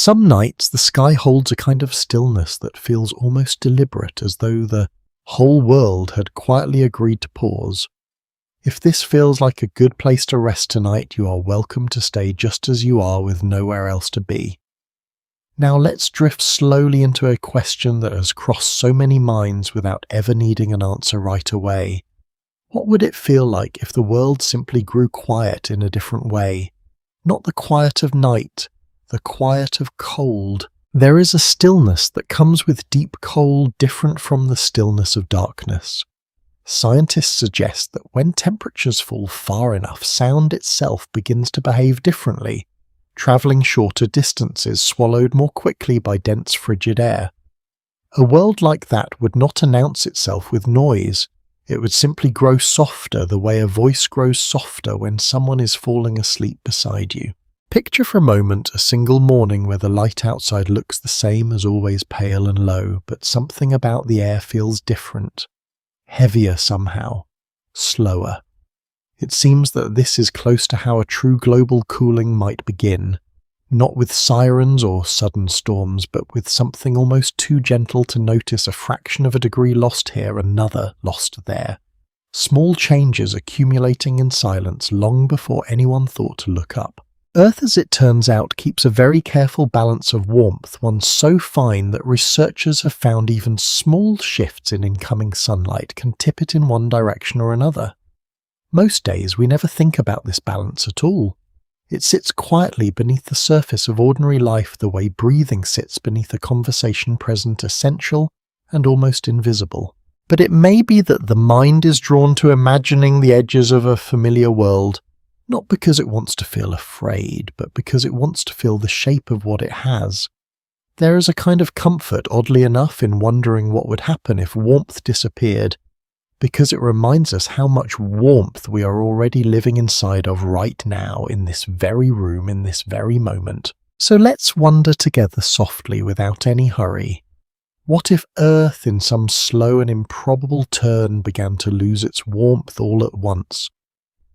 Some nights the sky holds a kind of stillness that feels almost deliberate, as though the whole world had quietly agreed to pause. If this feels like a good place to rest tonight, you are welcome to stay just as you are with nowhere else to be. Now let's drift slowly into a question that has crossed so many minds without ever needing an answer right away. What would it feel like if the world simply grew quiet in a different way? Not the quiet of night, the quiet of cold. There is a stillness that comes with deep cold different from the stillness of darkness. Scientists suggest that when temperatures fall far enough, sound itself begins to behave differently, travelling shorter distances, swallowed more quickly by dense frigid air. A world like that would not announce itself with noise. It would simply grow softer the way a voice grows softer when someone is falling asleep beside you. Picture for a moment a single morning where the light outside looks the same as always, pale and low, but something about the air feels different, heavier somehow, slower. It seems that this is close to how a true global cooling might begin, not with sirens or sudden storms, but with something almost too gentle to notice, a fraction of a degree lost here, another lost there. Small changes accumulating in silence long before anyone thought to look up. Earth, as it turns out, keeps a very careful balance of warmth, one so fine that researchers have found even small shifts in incoming sunlight can tip it in one direction or another. Most days we never think about this balance at all. It sits quietly beneath the surface of ordinary life the way breathing sits beneath a conversation, present, essential, and almost invisible. But it may be that the mind is drawn to imagining the edges of a familiar world, not because it wants to feel afraid, but because it wants to feel the shape of what it has. There is a kind of comfort, oddly enough, in wondering what would happen if warmth disappeared, because it reminds us how much warmth we are already living inside of right now, in this very room, in this very moment. So let's wonder together softly, without any hurry. What if Earth, in some slow and improbable turn, began to lose its warmth all at once?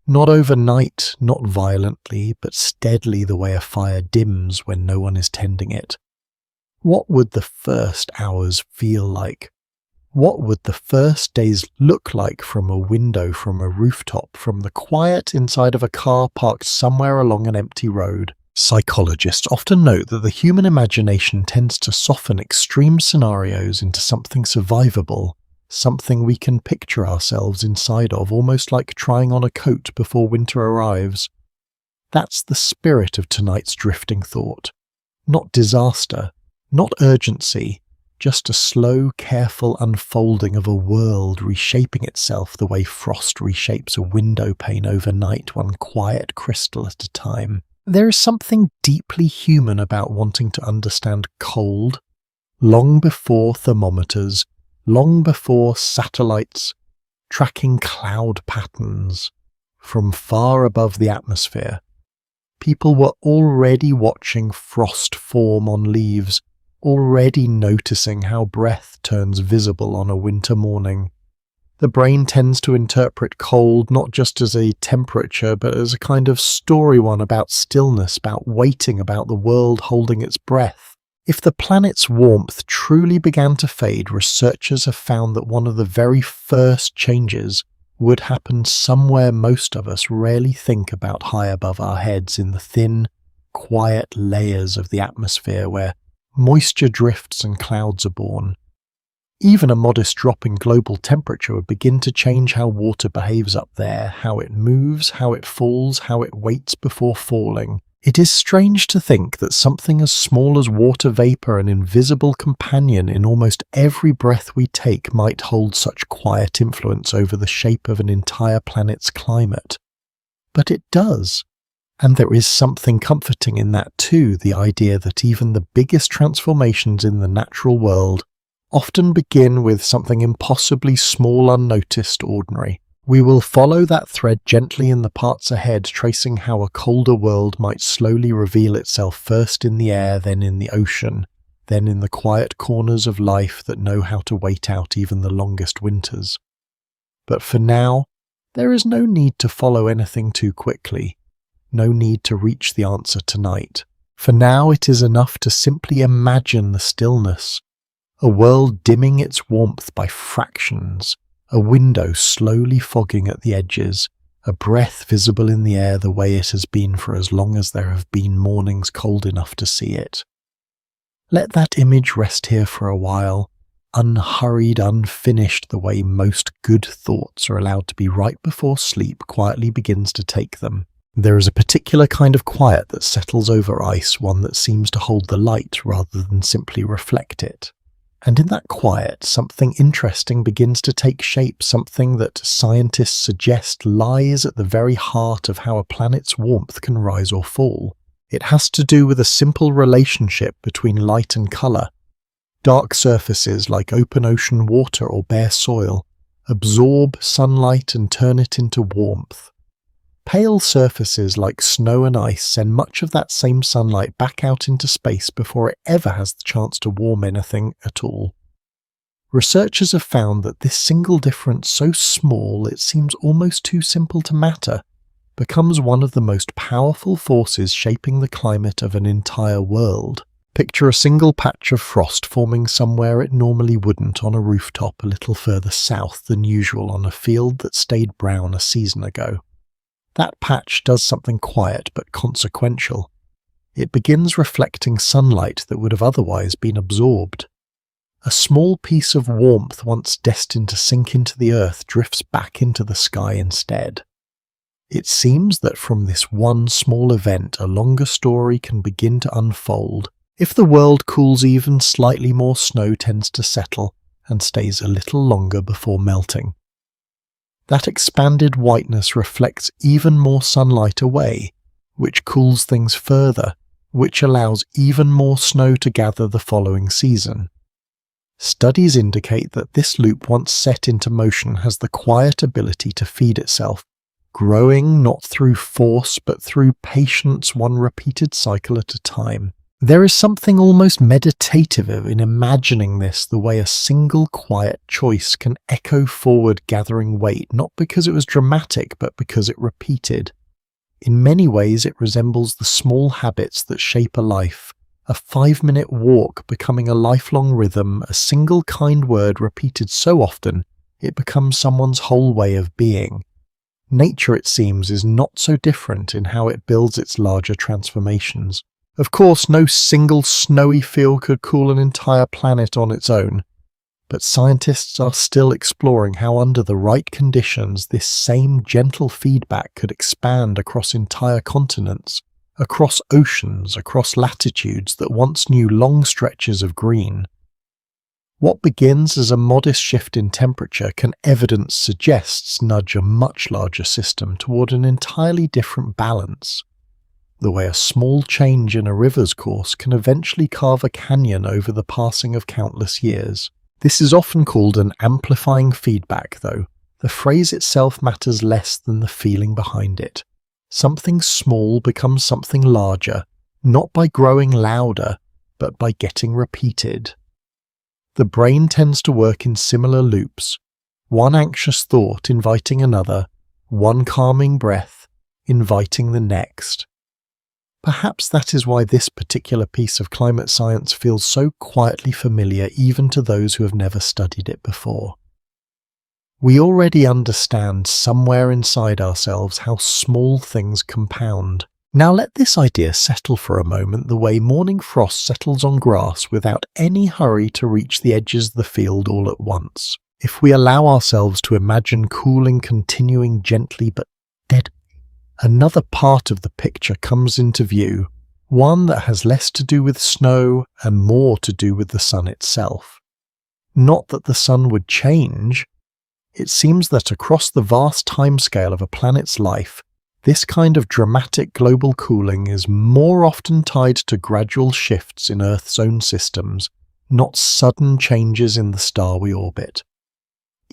Not overnight, not violently, but steadily, the way a fire dims when no one is tending it. What would the first hours feel like? What would the first days look like from a window, from a rooftop, from the quiet inside of a car parked somewhere along an empty road? Psychologists often note that the human imagination tends to soften extreme scenarios into something survivable, something we can picture ourselves inside of, almost like trying on a coat before winter arrives. That's the spirit of tonight's drifting thought. Not disaster, not urgency, just a slow, careful unfolding of a world reshaping itself the way frost reshapes a window pane overnight, one quiet crystal at a time. There is something deeply human about wanting to understand cold, long before thermometers, long before satellites, tracking cloud patterns from far above the atmosphere. People were already watching frost form on leaves, already noticing how breath turns visible on a winter morning. The brain tends to interpret cold not just as a temperature, but as a kind of story, one about stillness, about waiting, about the world holding its breath. If the planet's warmth truly began to fade, researchers have found that one of the very first changes would happen somewhere most of us rarely think about, high above our heads, in the thin, quiet layers of the atmosphere where moisture drifts and clouds are born. Even a modest drop in global temperature would begin to change how water behaves up there, how it moves, how it falls, how it waits before falling. It is strange to think that something as small as water vapor, an invisible companion in almost every breath we take, might hold such quiet influence over the shape of an entire planet's climate. But it does. And there is something comforting in that too, the idea that even the biggest transformations in the natural world often begin with something impossibly small, unnoticed, ordinary. We will follow that thread gently in the parts ahead, tracing how a colder world might slowly reveal itself, first in the air, then in the ocean, then in the quiet corners of life that know how to wait out even the longest winters. But for now, there is no need to follow anything too quickly. No need to reach the answer tonight. For now it is enough to simply imagine the stillness, a world dimming its warmth by fractions, a window slowly fogging at the edges, a breath visible in the air the way it has been for as long as there have been mornings cold enough to see it. Let that image rest here for a while, unhurried, unfinished, the way most good thoughts are allowed to be right before sleep quietly begins to take them. There is a particular kind of quiet that settles over ice, one that seems to hold the light rather than simply reflect it. And in that quiet, something interesting begins to take shape, something that scientists suggest lies at the very heart of how a planet's warmth can rise or fall. It has to do with a simple relationship between light and colour. Dark surfaces like open ocean water or bare soil absorb sunlight and turn it into warmth. Pale surfaces like snow and ice send much of that same sunlight back out into space before it ever has the chance to warm anything at all. Researchers have found that this single difference, so small it seems almost too simple to matter, becomes one of the most powerful forces shaping the climate of an entire world. Picture a single patch of frost forming somewhere it normally wouldn't on a rooftop a little further south than usual on a field that stayed brown a season ago. That patch does something quiet but consequential. It begins reflecting sunlight that would have otherwise been absorbed. A small piece of warmth once destined to sink into the earth drifts back into the sky instead. It seems that from this one small event a longer story can begin to unfold. If the world cools even slightly more, snow tends to settle and stays a little longer before melting. That expanded whiteness reflects even more sunlight away, which cools things further, which allows even more snow to gather the following season. Studies indicate that this loop, once set into motion, has the quiet ability to feed itself, growing not through force but through patience, one repeated cycle at a time. There is something almost meditative in imagining this, the way a single quiet choice can echo forward, gathering weight, not because it was dramatic, but because it repeated. In many ways it resembles the small habits that shape a life, a 5-minute walk becoming a lifelong rhythm, a single kind word repeated so often it becomes someone's whole way of being. Nature, it seems, is not so different in how it builds its larger transformations. Of course, no single snowy field could cool an entire planet on its own, but scientists are still exploring how under the right conditions this same gentle feedback could expand across entire continents, across oceans, across latitudes that once knew long stretches of green. What begins as a modest shift in temperature can, evidence suggests, nudge a much larger system toward an entirely different balance. The way a small change in a river's course can eventually carve a canyon over the passing of countless years. This is often called an amplifying feedback, though. The phrase itself matters less than the feeling behind it. Something small becomes something larger, not by growing louder, but by getting repeated. The brain tends to work in similar loops, one anxious thought inviting another, one calming breath inviting the next. Perhaps that is why this particular piece of climate science feels so quietly familiar even to those who have never studied it before. We already understand somewhere inside ourselves how small things compound. Now let this idea settle for a moment, the way morning frost settles on grass without any hurry to reach the edges of the field all at once. If we allow ourselves to imagine cooling continuing gently but steadily, another part of the picture comes into view, one that has less to do with snow and more to do with the sun itself. Not that the sun would change. It seems that across the vast timescale of a planet's life, this kind of dramatic global cooling is more often tied to gradual shifts in Earth's own systems, not sudden changes in the star we orbit.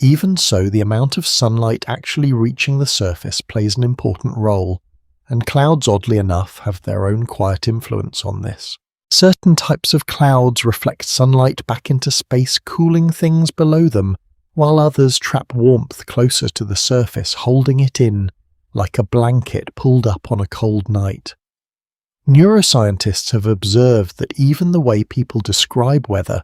Even so, the amount of sunlight actually reaching the surface plays an important role, and clouds, oddly enough, have their own quiet influence on this. Certain types of clouds reflect sunlight back into space, cooling things below them, while others trap warmth closer to the surface, holding it in, like a blanket pulled up on a cold night. Neuroscientists have observed that even the way people describe weather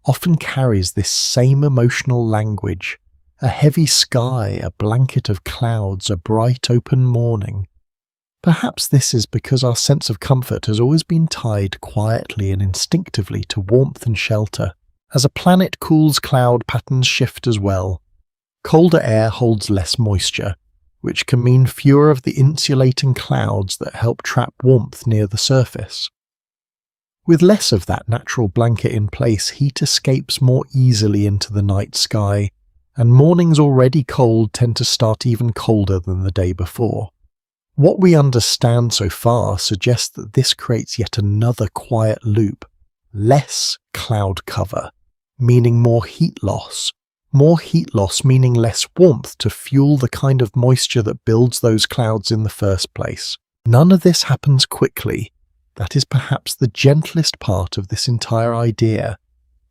often carries this same emotional language: a heavy sky, a blanket of clouds, a bright open morning. Perhaps this is because our sense of comfort has always been tied quietly and instinctively to warmth and shelter. As a planet cools, cloud patterns shift as well. Colder air holds less moisture, which can mean fewer of the insulating clouds that help trap warmth near the surface. With less of that natural blanket in place, heat escapes more easily into the night sky, and mornings already cold tend to start even colder than the day before. What we understand so far suggests that this creates yet another quiet loop: less cloud cover, meaning more heat loss. More heat loss meaning less warmth to fuel the kind of moisture that builds those clouds in the first place. None of this happens quickly. That is perhaps the gentlest part of this entire idea.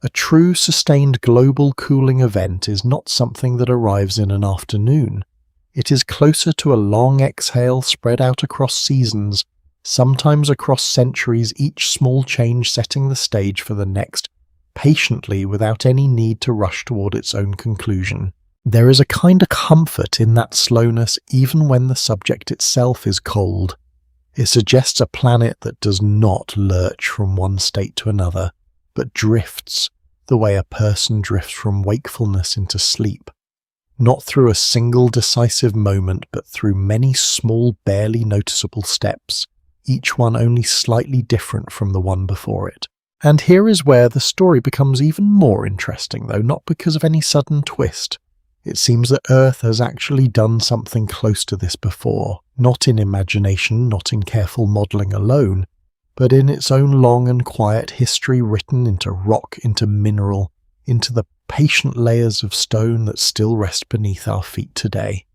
A true sustained global cooling event is not something that arrives in an afternoon. It is closer to a long exhale spread out across seasons, sometimes across centuries, each small change setting the stage for the next, patiently without any need to rush toward its own conclusion. There is a kind of comfort in that slowness even when the subject itself is cold. It suggests a planet that does not lurch from one state to another, but drifts the way a person drifts from wakefulness into sleep. Not through a single decisive moment, but through many small, barely noticeable steps, each one only slightly different from the one before it. And here is where the story becomes even more interesting, though not because of any sudden twist. It seems that Earth has actually done something close to this before, not in imagination, not in careful modelling alone, but in its own long and quiet history written into rock, into mineral, into the patient layers of stone that still rest beneath our feet today.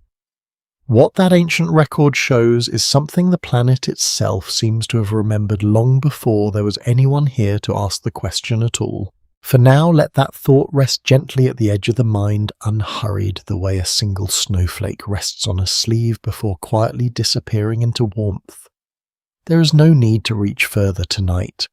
What that ancient record shows is something the planet itself seems to have remembered long before there was anyone here to ask the question at all. For now, let that thought rest gently at the edge of the mind, unhurried, the way a single snowflake rests on a sleeve before quietly disappearing into warmth. There is no need to reach further tonight.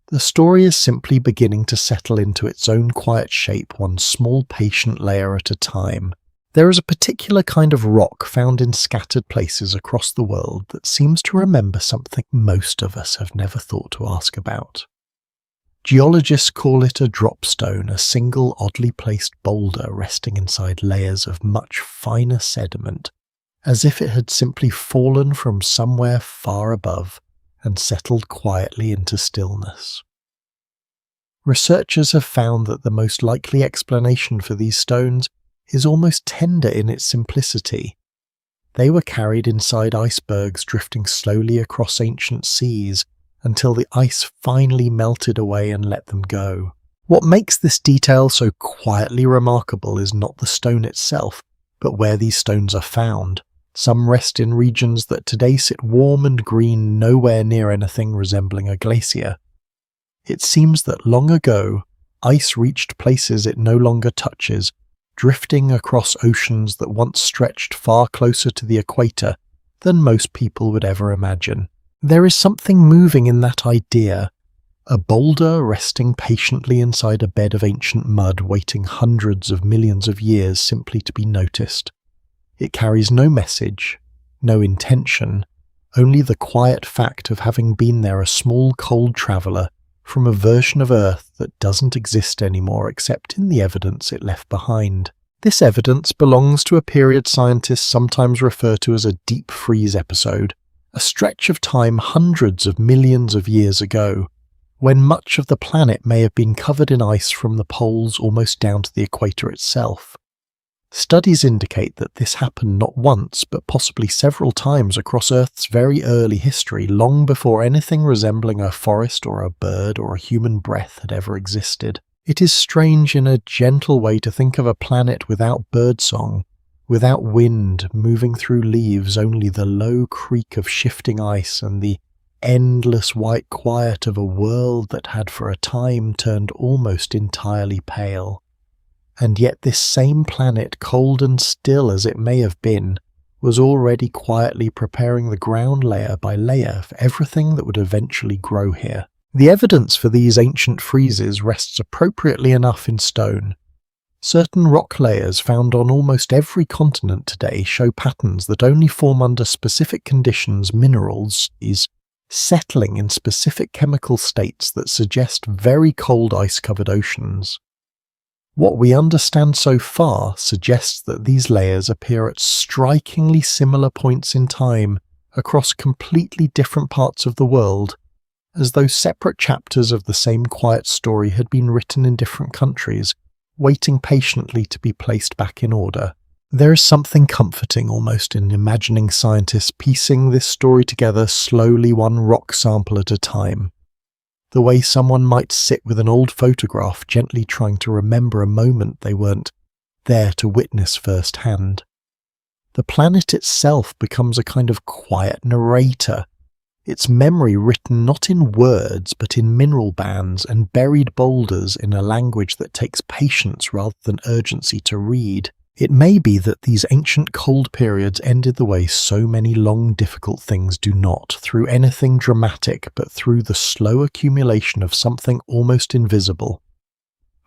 The story is simply beginning to settle into its own quiet shape, one small patient layer at a time. There is a particular kind of rock found in scattered places across the world that seems to remember something most of us have never thought to ask about. Geologists call it a dropstone, a single oddly placed boulder resting inside layers of much finer sediment, as if it had simply fallen from somewhere far above and settled quietly into stillness. Researchers have found that the most likely explanation for these stones is almost tender in its simplicity. They were carried inside icebergs drifting slowly across ancient seas until the ice finally melted away and let them go. What makes this detail so quietly remarkable is not the stone itself, but where these stones are found. Some rest in regions that today sit warm and green, nowhere near anything resembling a glacier. It seems that long ago, ice reached places it no longer touches, drifting across oceans that once stretched far closer to the equator than most people would ever imagine. There is something moving in that idea, a boulder resting patiently inside a bed of ancient mud, waiting hundreds of millions of years simply to be noticed. It carries no message, no intention, only the quiet fact of having been there, a small cold traveller from a version of Earth that doesn't exist anymore except in the evidence it left behind. This evidence belongs to a period scientists sometimes refer to as a deep freeze episode, a stretch of time hundreds of millions of years ago, when much of the planet may have been covered in ice from the poles almost down to the equator itself. Studies indicate that this happened not once, but possibly several times across Earth's very early history, long before anything resembling a forest or a bird or a human breath had ever existed. It is strange in a gentle way to think of a planet without birdsong, without wind moving through leaves, only the low creak of shifting ice and the endless white quiet of a world that had for a time turned almost entirely pale. And yet this same planet, cold and still as it may have been, was already quietly preparing the ground layer by layer for everything that would eventually grow here. The evidence for these ancient freezes rests appropriately enough in stone. Certain rock layers found on almost every continent today show patterns that only form under specific conditions. Minerals is settling in specific chemical states that suggest very cold ice-covered oceans. What we understand so far suggests that these layers appear at strikingly similar points in time across completely different parts of the world, as though separate chapters of the same quiet story had been written in different countries, waiting patiently to be placed back in order. There is something comforting almost in imagining scientists piecing this story together slowly, one rock sample at a time. The way someone might sit with an old photograph gently trying to remember a moment they weren't there to witness firsthand. The planet itself becomes a kind of quiet narrator, its memory written not in words but in mineral bands and buried boulders in a language that takes patience rather than urgency to read. It may be that these ancient cold periods ended the way so many long, difficult things do not, through anything dramatic, but through the slow accumulation of something almost invisible.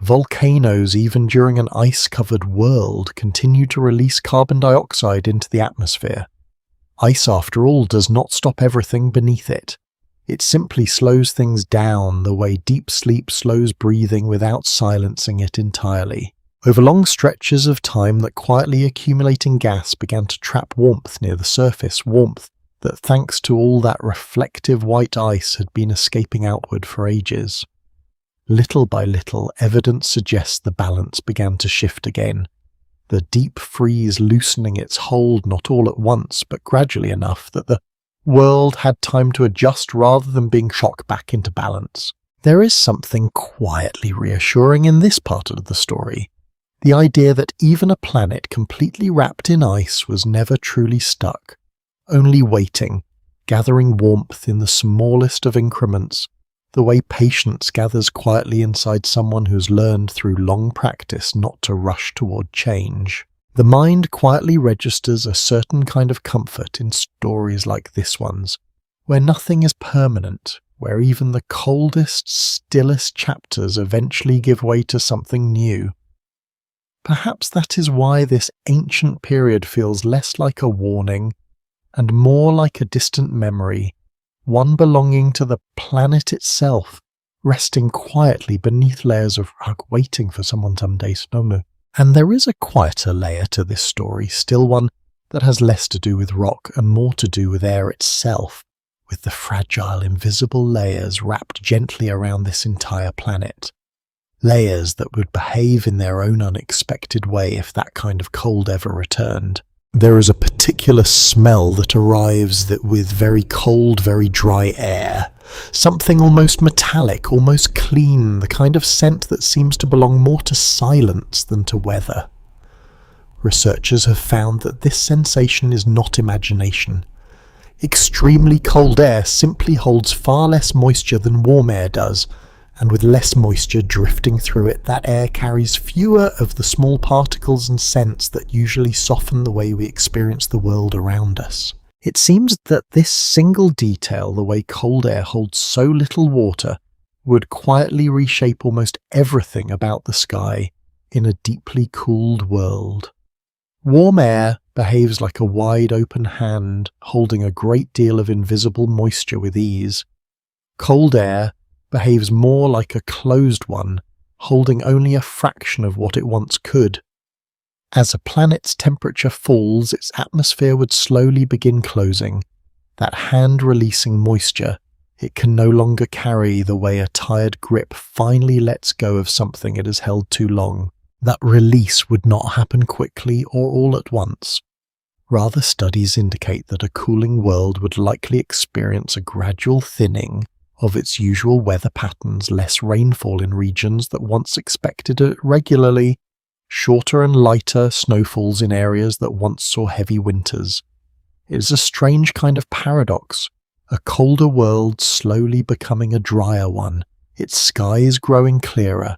Volcanoes, even during an ice-covered world, continue to release carbon dioxide into the atmosphere. Ice, after all, does not stop everything beneath it. It simply slows things down the way deep sleep slows breathing without silencing it entirely. Over long stretches of time, that quietly accumulating gas began to trap warmth near the surface, warmth that, thanks to all that reflective white ice, had been escaping outward for ages. Little by little, evidence suggests the balance began to shift again, the deep freeze loosening its hold not all at once, but gradually enough that the world had time to adjust rather than being shocked back into balance. There is something quietly reassuring in this part of the story. The idea that even a planet completely wrapped in ice was never truly stuck, only waiting, gathering warmth in the smallest of increments, the way patience gathers quietly inside someone who's learned through long practice not to rush toward change. The mind quietly registers a certain kind of comfort in stories like this one's, where nothing is permanent, where even the coldest, stillest chapters eventually give way to something new. Perhaps that is why this ancient period feels less like a warning and more like a distant memory, one belonging to the planet itself, resting quietly beneath layers of rock, waiting for someone someday to know. And there is a quieter layer to this story, still one that has less to do with rock and more to do with air itself, with the fragile, invisible layers wrapped gently around this entire planet. Layers that would behave in their own unexpected way if that kind of cold ever returned. There is a particular smell that arrives with very cold, very dry air. Something almost metallic, almost clean, the kind of scent that seems to belong more to silence than to weather. Researchers have found that this sensation is not imagination. Extremely cold air simply holds far less moisture than warm air does, and with less moisture drifting through it, that air carries fewer of the small particles and scents that usually soften the way we experience the world around us. It seems that this single detail, the way cold air holds so little water, would quietly reshape almost everything about the sky in a deeply cooled world. Warm air behaves like a wide open hand, holding a great deal of invisible moisture with ease. Cold air behaves more like a closed one, holding only a fraction of what it once could. As a planet's temperature falls, its atmosphere would slowly begin closing, that hand releasing moisture it can no longer carry the way a tired grip finally lets go of something it has held too long. That release would not happen quickly or all at once. Rather, studies indicate that a cooling world would likely experience a gradual thinning of its usual weather patterns, less rainfall in regions that once expected it regularly, shorter and lighter snowfalls in areas that once saw heavy winters. It is a strange kind of paradox, a colder world slowly becoming a drier one, its skies growing clearer,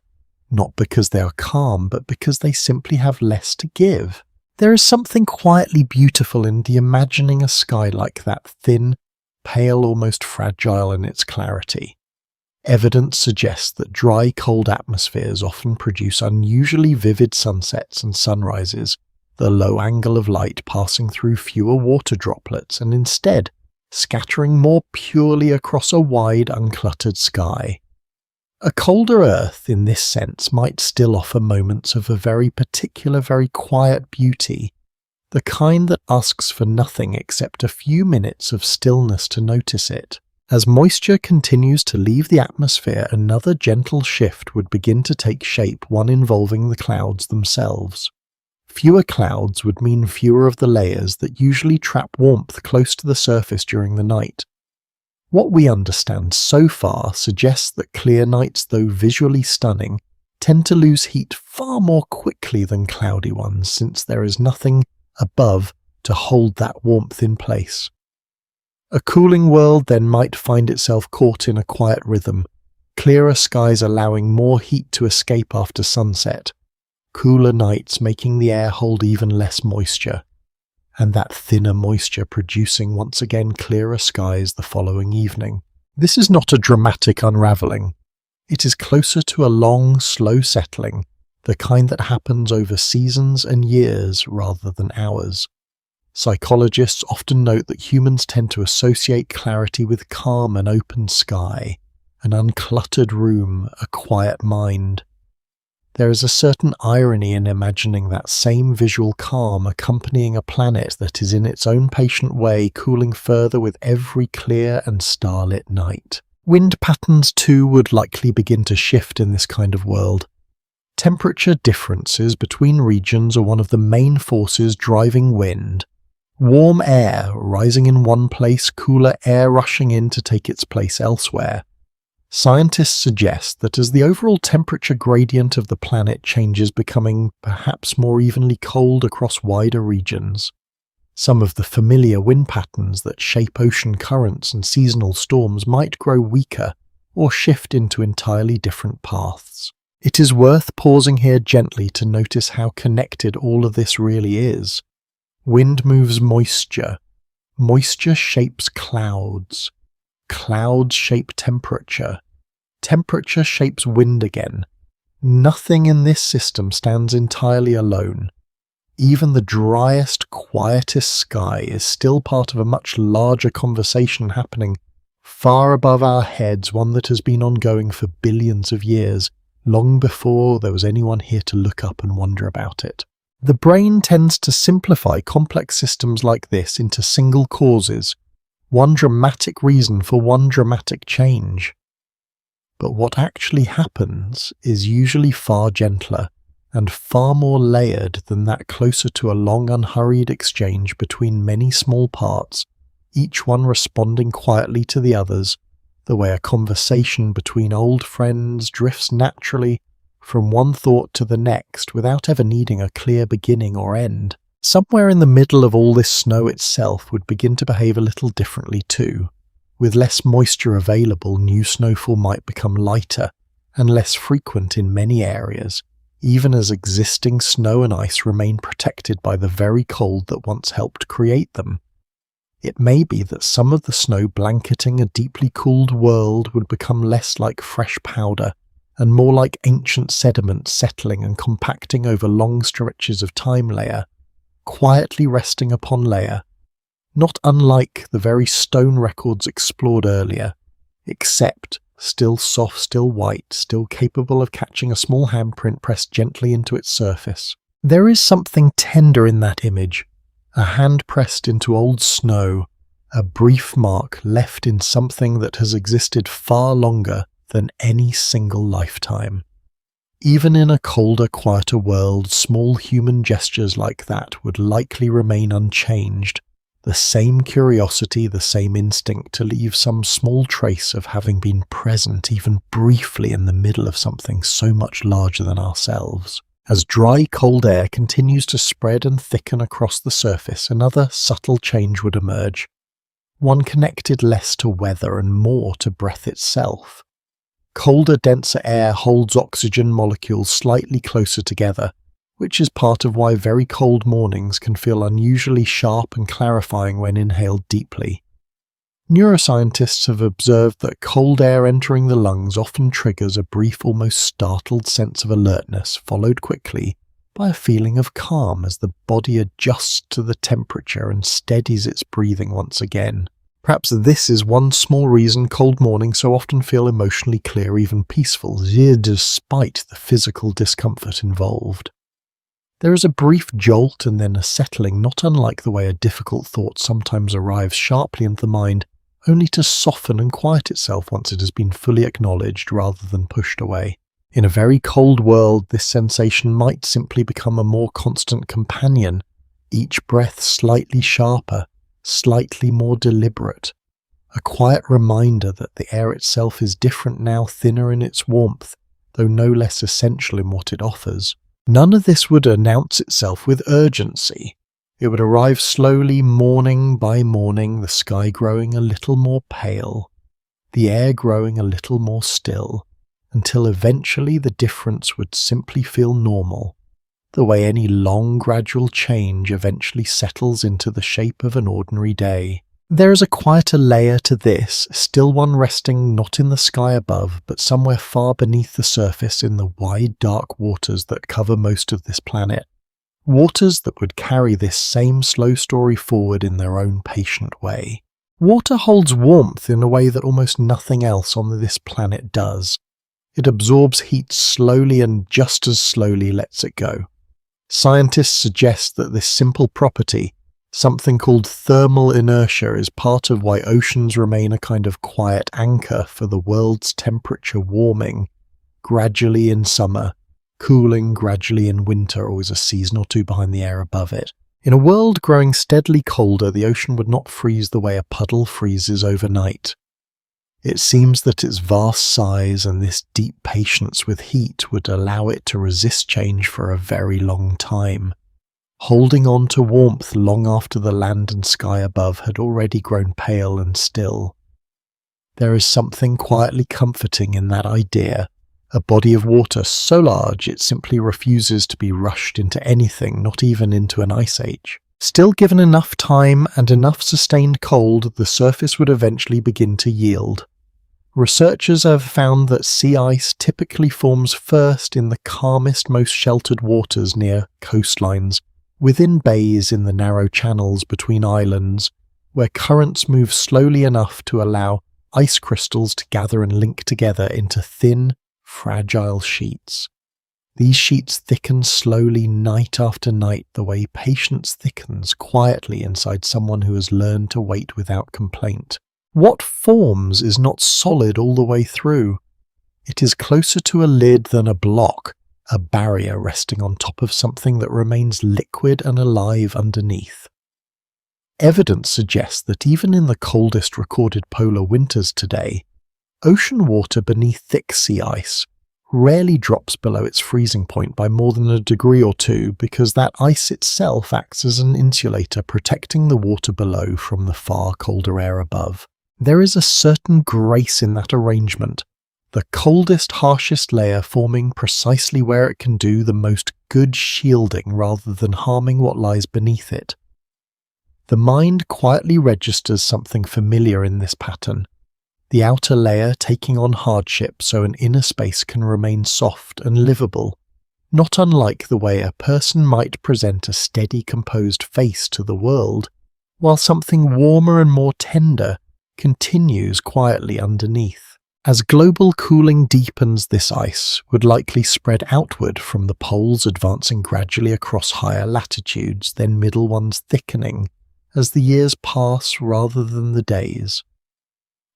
not because they are calm, but because they simply have less to give. There is something quietly beautiful in the imagining a sky like that, thin, pale, almost fragile in its clarity. Evidence suggests that dry, cold atmospheres often produce unusually vivid sunsets and sunrises, the low angle of light passing through fewer water droplets and instead scattering more purely across a wide, uncluttered sky. A colder Earth, in this sense, might still offer moments of a very particular, very quiet beauty, the kind that asks for nothing except a few minutes of stillness to notice it. As moisture continues to leave the atmosphere, another gentle shift would begin to take shape, one involving the clouds themselves. Fewer clouds would mean fewer of the layers that usually trap warmth close to the surface during the night. What we understand so far suggests that clear nights, though visually stunning, tend to lose heat far more quickly than cloudy ones, since there is nothing above to hold that warmth in place. A cooling world then might find itself caught in a quiet rhythm, clearer skies allowing more heat to escape after sunset, cooler nights making the air hold even less moisture, and that thinner moisture producing once again clearer skies the following evening. This is not a dramatic unravelling. It is closer to a long, slow settling, the kind that happens over seasons and years rather than hours. Psychologists often note that humans tend to associate clarity with calm and open sky, an uncluttered room, a quiet mind. There is a certain irony in imagining that same visual calm accompanying a planet that is in its own patient way cooling further with every clear and starlit night. Wind patterns too would likely begin to shift in this kind of world. Temperature differences between regions are one of the main forces driving wind. Warm air rising in one place, cooler air rushing in to take its place elsewhere. Scientists suggest that as the overall temperature gradient of the planet changes, becoming perhaps more evenly cold across wider regions, some of the familiar wind patterns that shape ocean currents and seasonal storms might grow weaker or shift into entirely different paths. It is worth pausing here gently to notice how connected all of this really is. Wind moves moisture. Moisture shapes clouds. Clouds shape temperature. Temperature shapes wind again. Nothing in this system stands entirely alone. Even the driest, quietest sky is still part of a much larger conversation happening far above our heads, one that has been ongoing for billions of years, long before there was anyone here to look up and wonder about it. The brain tends to simplify complex systems like this into single causes, one dramatic reason for one dramatic change. But what actually happens is usually far gentler and far more layered than that, closer to a long unhurried exchange between many small parts, each one responding quietly to the others, the way a conversation between old friends drifts naturally from one thought to the next without ever needing a clear beginning or end. Somewhere in the middle of all this, snow itself would begin to behave a little differently too. With less moisture available, new snowfall might become lighter and less frequent in many areas, even as existing snow and ice remain protected by the very cold that once helped create them. It may be that some of the snow blanketing a deeply cooled world would become less like fresh powder and more like ancient sediment settling and compacting over long stretches of time, layer, quietly resting upon layer, not unlike the very stone records explored earlier, except still soft, still white, still capable of catching a small handprint pressed gently into its surface. There is something tender in that image, a hand pressed into old snow, a brief mark left in something that has existed far longer than any single lifetime. Even in a colder, quieter world, small human gestures like that would likely remain unchanged. The same curiosity, the same instinct to leave some small trace of having been present even briefly in the middle of something so much larger than ourselves. As dry, cold air continues to spread and thicken across the surface, another subtle change would emerge, one connected less to weather and more to breath itself. Colder, denser air holds oxygen molecules slightly closer together, which is part of why very cold mornings can feel unusually sharp and clarifying when inhaled deeply. Neuroscientists have observed that cold air entering the lungs often triggers a brief, almost startled sense of alertness, followed quickly by a feeling of calm as the body adjusts to the temperature and steadies its breathing once again. Perhaps this is one small reason cold mornings so often feel emotionally clear, even peaceful, despite the physical discomfort involved. There is a brief jolt and then a settling, not unlike the way a difficult thought sometimes arrives sharply into the mind, only to soften and quiet itself once it has been fully acknowledged rather than pushed away. In a very cold world, this sensation might simply become a more constant companion, each breath slightly sharper, slightly more deliberate, a quiet reminder that the air itself is different now, thinner in its warmth, though no less essential in what it offers. None of this would announce itself with urgency. It would arrive slowly, morning by morning, the sky growing a little more pale, the air growing a little more still, until eventually the difference would simply feel normal, the way any long, gradual change eventually settles into the shape of an ordinary day. There is a quieter layer to this, still one resting not in the sky above, but somewhere far beneath the surface in the wide, dark waters that cover most of this planet. Waters that would carry this same slow story forward in their own patient way. Water holds warmth in a way that almost nothing else on this planet does. It absorbs heat slowly and just as slowly lets it go. Scientists suggest that this simple property, something called thermal inertia, is part of why oceans remain a kind of quiet anchor for the world's temperature warming, gradually in summer, cooling gradually in winter, always a season or two behind the air above it. In a world growing steadily colder, the ocean would not freeze the way a puddle freezes overnight. It seems that its vast size and this deep patience with heat would allow it to resist change for a very long time, holding on to warmth long after the land and sky above had already grown pale and still. There is something quietly comforting in that idea, a body of water so large it simply refuses to be rushed into anything, not even into an ice age. Still, given enough time and enough sustained cold, the surface would eventually begin to yield. Researchers have found that sea ice typically forms first in the calmest, most sheltered waters near coastlines, within bays in the narrow channels between islands, where currents move slowly enough to allow ice crystals to gather and link together into thin, fragile sheets. These sheets thicken slowly night after night the way patience thickens quietly inside someone who has learned to wait without complaint. What forms is not solid all the way through. It is closer to a lid than a block, a barrier resting on top of something that remains liquid and alive underneath. Evidence suggests that even in the coldest recorded polar winters today, ocean water beneath thick sea ice rarely drops below its freezing point by more than a degree or two, because that ice itself acts as an insulator, protecting the water below from the far colder air above. There is a certain grace in that arrangement, the coldest, harshest layer forming precisely where it can do the most good shielding rather than harming what lies beneath it. The mind quietly registers something familiar in this pattern, the outer layer taking on hardship so an inner space can remain soft and livable, not unlike the way a person might present a steady, composed face to the world, while something warmer and more tender continues quietly underneath. As global cooling deepens, this ice would likely spread outward from the poles, advancing gradually across higher latitudes, then middle ones thickening as the years pass rather than the days.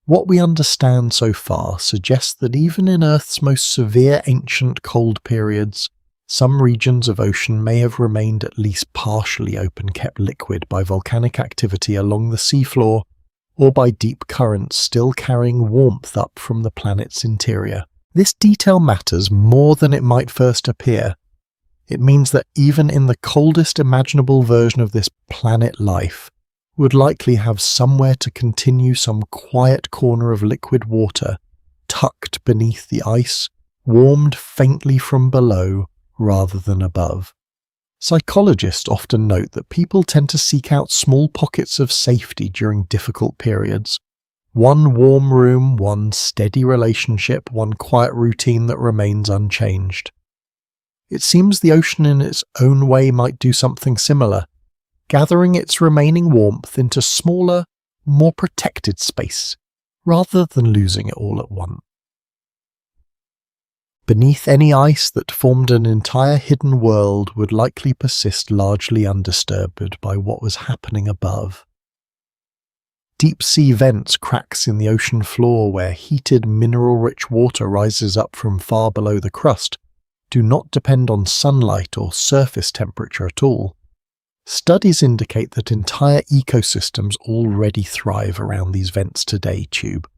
What we understand so far suggests that even in Earth's most severe ancient cold periods, some regions of ocean may have remained at least partially open, kept liquid by volcanic activity along the seafloor, or by deep currents still carrying warmth up from the planet's interior. This detail matters more than it might first appear. It means that even in the coldest imaginable version of this planet life, would likely have somewhere to continue some quiet corner of liquid water, tucked beneath the ice, warmed faintly from below rather than above. Psychologists often note that people tend to seek out small pockets of safety during difficult periods. One warm room, one steady relationship, one quiet routine that remains unchanged. It seems the ocean in its own way might do something similar, gathering its remaining warmth into smaller, more protected space, rather than losing it all at once. Beneath any ice that formed an entire hidden world would likely persist largely undisturbed by what was happening above. Deep-sea vents, cracks in the ocean floor where heated mineral-rich water rises up from far below the crust, do not depend on sunlight or surface temperature at all. Studies indicate that entire ecosystems already thrive around these vents today, Tube.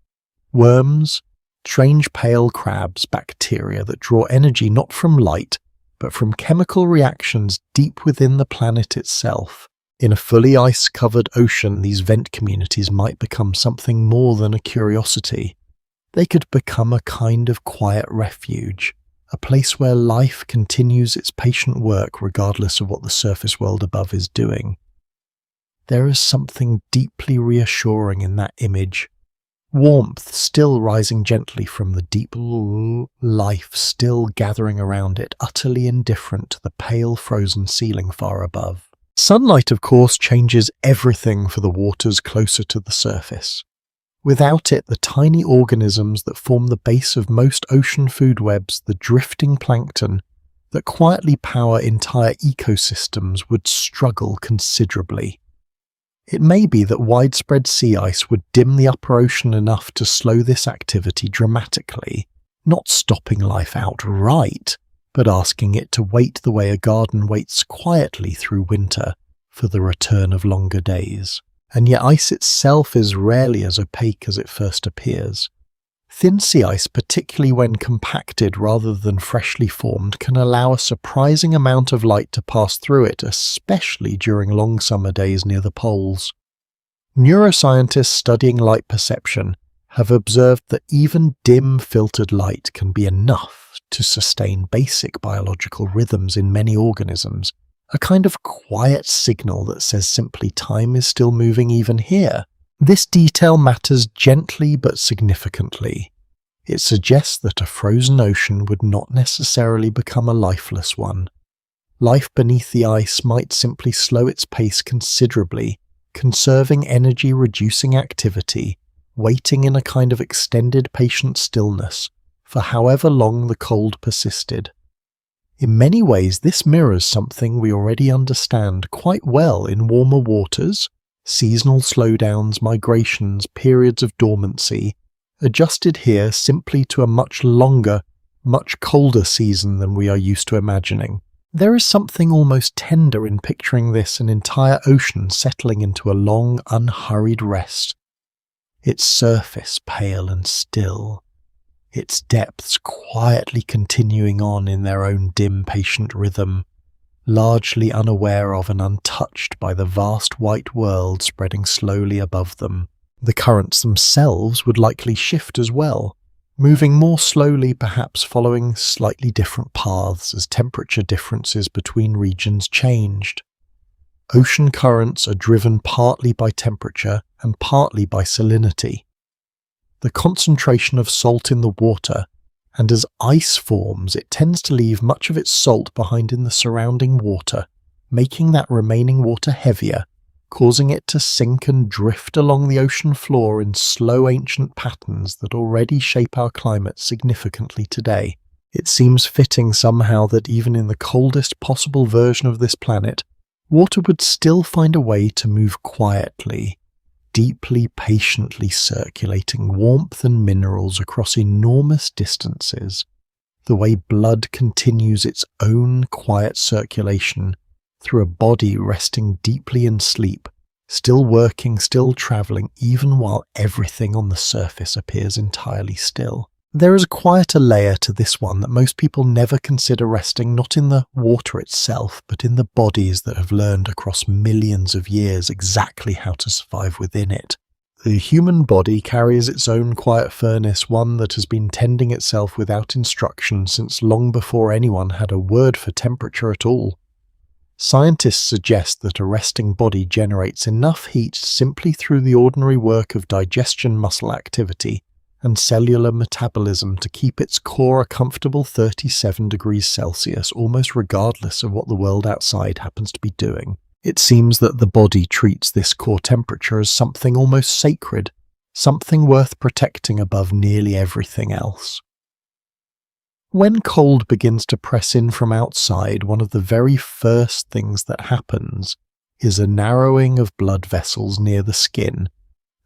Worms, strange pale crabs, bacteria that draw energy not from light, but from chemical reactions deep within the planet itself. In a fully ice-covered ocean, these vent communities might become something more than a curiosity. They could become a kind of quiet refuge, a place where life continues its patient work regardless of what the surface world above is doing. There is something deeply reassuring in that image. Warmth still rising gently from the deep, life still gathering around it, utterly indifferent to the pale frozen ceiling far above. Sunlight, of course, changes everything for the waters closer to the surface. Without it, the tiny organisms that form the base of most ocean food webs, the drifting plankton that quietly power entire ecosystems, would struggle considerably. It may be that widespread sea ice would dim the upper ocean enough to slow this activity dramatically, not stopping life outright, but asking it to wait the way a garden waits quietly through winter for the return of longer days. And yet ice itself is rarely as opaque as it first appears. Thin sea ice, particularly when compacted rather than freshly formed, can allow a surprising amount of light to pass through it, especially during long summer days near the poles. Neuroscientists studying light perception have observed that even dim filtered light can be enough to sustain basic biological rhythms in many organisms, a kind of quiet signal that says simply time is still moving even here. This detail matters gently but significantly. It suggests that a frozen ocean would not necessarily become a lifeless one. Life beneath the ice might simply slow its pace considerably, conserving energy, reducing activity, waiting in a kind of extended patient stillness for however long the cold persisted. In many ways, this mirrors something we already understand quite well in warmer waters: seasonal slowdowns, migrations, periods of dormancy, adjusted here simply to a much longer, much colder season than we are used to imagining. There is something almost tender in picturing this an entire ocean settling into a long, unhurried rest, its surface pale and still, its depths quietly continuing on in their own dim, patient rhythm, largely unaware of and untouched by the vast white world spreading slowly above them. The currents themselves would likely shift as well, moving more slowly, perhaps following slightly different paths as temperature differences between regions changed. Ocean currents are driven partly by temperature and partly by salinity. The concentration of salt in the water, and as ice forms, it tends to leave much of its salt behind in the surrounding water, making that remaining water heavier, causing it to sink and drift along the ocean floor in slow ancient patterns that already shape our climate significantly today. It seems fitting somehow that even in the coldest possible version of this planet, water would still find a way to move quietly, deeply, patiently circulating warmth and minerals across enormous distances, the way blood continues its own quiet circulation through a body resting deeply in sleep, still working, still travelling, even while everything on the surface appears entirely still. There is a quieter layer to this one that most people never consider resting not in the water itself, but in the bodies that have learned across millions of years exactly how to survive within it. The human body carries its own quiet furnace, one that has been tending itself without instruction since long before anyone had a word for temperature at all. Scientists suggest that a resting body generates enough heat simply through the ordinary work of digestion, muscle activity, and cellular metabolism to keep its core a comfortable 37 degrees Celsius, almost regardless of what the world outside happens to be doing. It seems that the body treats this core temperature as something almost sacred, something worth protecting above nearly everything else. When cold begins to press in from outside, one of the very first things that happens is a narrowing of blood vessels near the skin,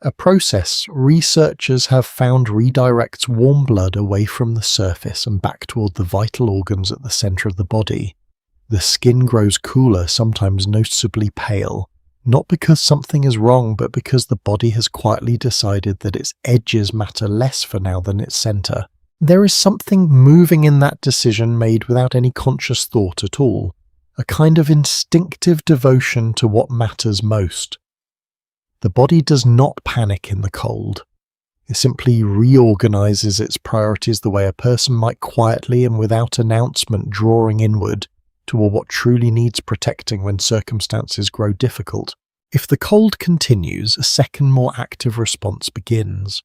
a process researchers have found redirects warm blood away from the surface and back toward the vital organs at the center of the body. The skin grows cooler, sometimes noticeably pale, not because something is wrong, but because the body has quietly decided that its edges matter less for now than its center. There is something moving in that decision made without any conscious thought at all, a kind of instinctive devotion to what matters most. The body does not panic in the cold. It simply reorganizes its priorities the way a person might quietly and without announcement drawing inward toward what truly needs protecting when circumstances grow difficult. If the cold continues, a second more active response begins.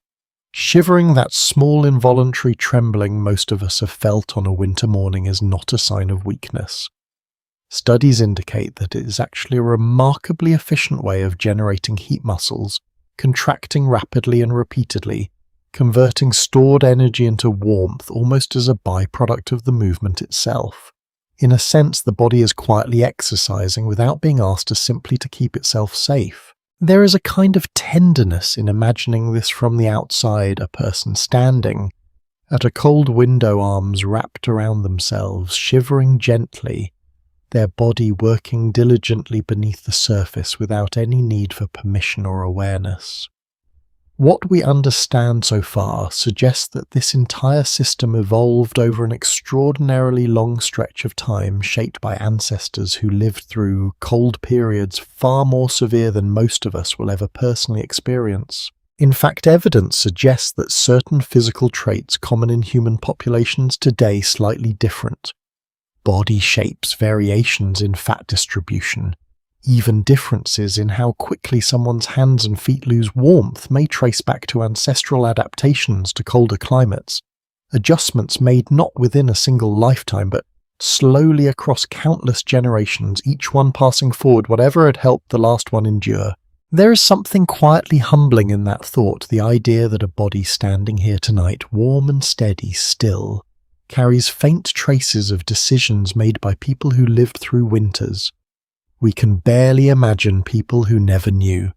Shivering, that small involuntary trembling most of us have felt on a winter morning, is not a sign of weakness. Studies indicate that it is actually a remarkably efficient way of generating heat muscles, contracting rapidly and repeatedly, converting stored energy into warmth almost as a byproduct of the movement itself. In a sense, the body is quietly exercising without being asked simply to keep itself safe. There is a kind of tenderness in imagining this from the outside, a person standing at a cold window, arms wrapped around themselves, shivering gently, their body working diligently beneath the surface without any need for permission or awareness. What we understand so far suggests that this entire system evolved over an extraordinarily long stretch of time, shaped by ancestors who lived through cold periods far more severe than most of us will ever personally experience. In fact, evidence suggests that certain physical traits common in human populations today slightly different. Body shapes, variations in fat distribution, even differences in how quickly someone's hands and feet lose warmth may trace back to ancestral adaptations to colder climates, adjustments made not within a single lifetime but slowly across countless generations, each one passing forward whatever had helped the last one endure. There is something quietly humbling in that thought, the idea that a body standing here tonight, warm and steady still, carries faint traces of decisions made by people who lived through winters. We can barely imagine people who never knew.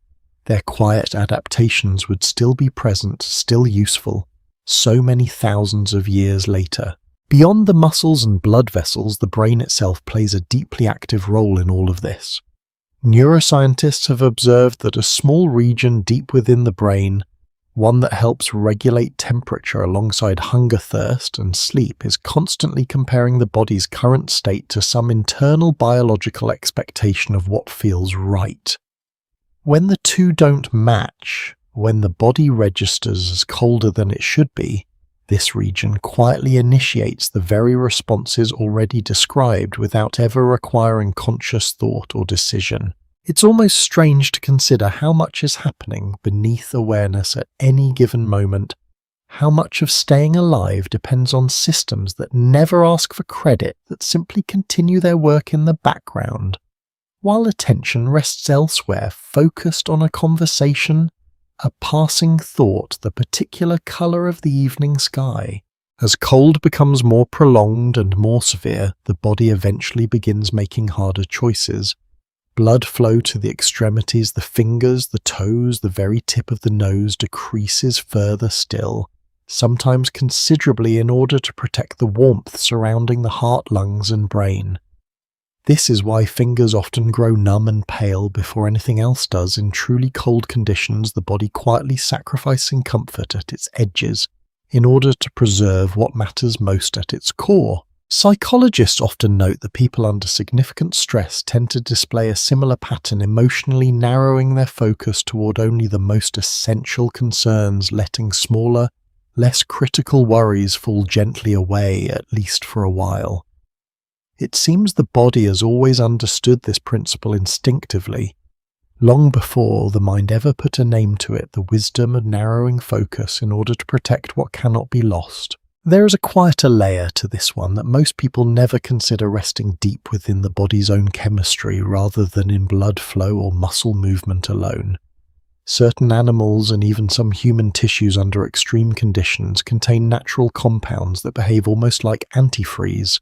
Their quiet adaptations would still be present, still useful, so many thousands of years later. Beyond the muscles and blood vessels, the brain itself plays a deeply active role in all of this. Neuroscientists have observed that a small region deep within the brain, one that helps regulate temperature alongside hunger, thirst, and sleep, is constantly comparing the body's current state to some internal biological expectation of what feels right. When the two don't match, when the body registers as colder than it should be, this region quietly initiates the very responses already described without ever requiring conscious thought or decision. It's almost strange to consider how much is happening beneath awareness at any given moment, how much of staying alive depends on systems that never ask for credit, that simply continue their work in the background, while attention rests elsewhere, focused on a conversation, a passing thought, the particular color of the evening sky. As cold becomes more prolonged and more severe, the body eventually begins making harder choices. Blood flow to the extremities, the fingers, the toes, the very tip of the nose decreases further still, sometimes considerably, in order to protect the warmth surrounding the heart, lungs, and brain. This is why fingers often grow numb and pale before anything else does. In truly cold conditions, the body quietly sacrificing comfort at its edges in order to preserve what matters most at its core. Psychologists often note that people under significant stress tend to display a similar pattern, emotionally narrowing their focus toward only the most essential concerns, letting smaller, less critical worries fall gently away, at least for a while. It seems the body has always understood this principle instinctively, long before the mind ever put a name to it, the wisdom of narrowing focus in order to protect what cannot be lost. There is a quieter layer to this one that most people never consider resting deep within the body's own chemistry rather than in blood flow or muscle movement alone. Certain animals and even some human tissues under extreme conditions contain natural compounds that behave almost like antifreeze,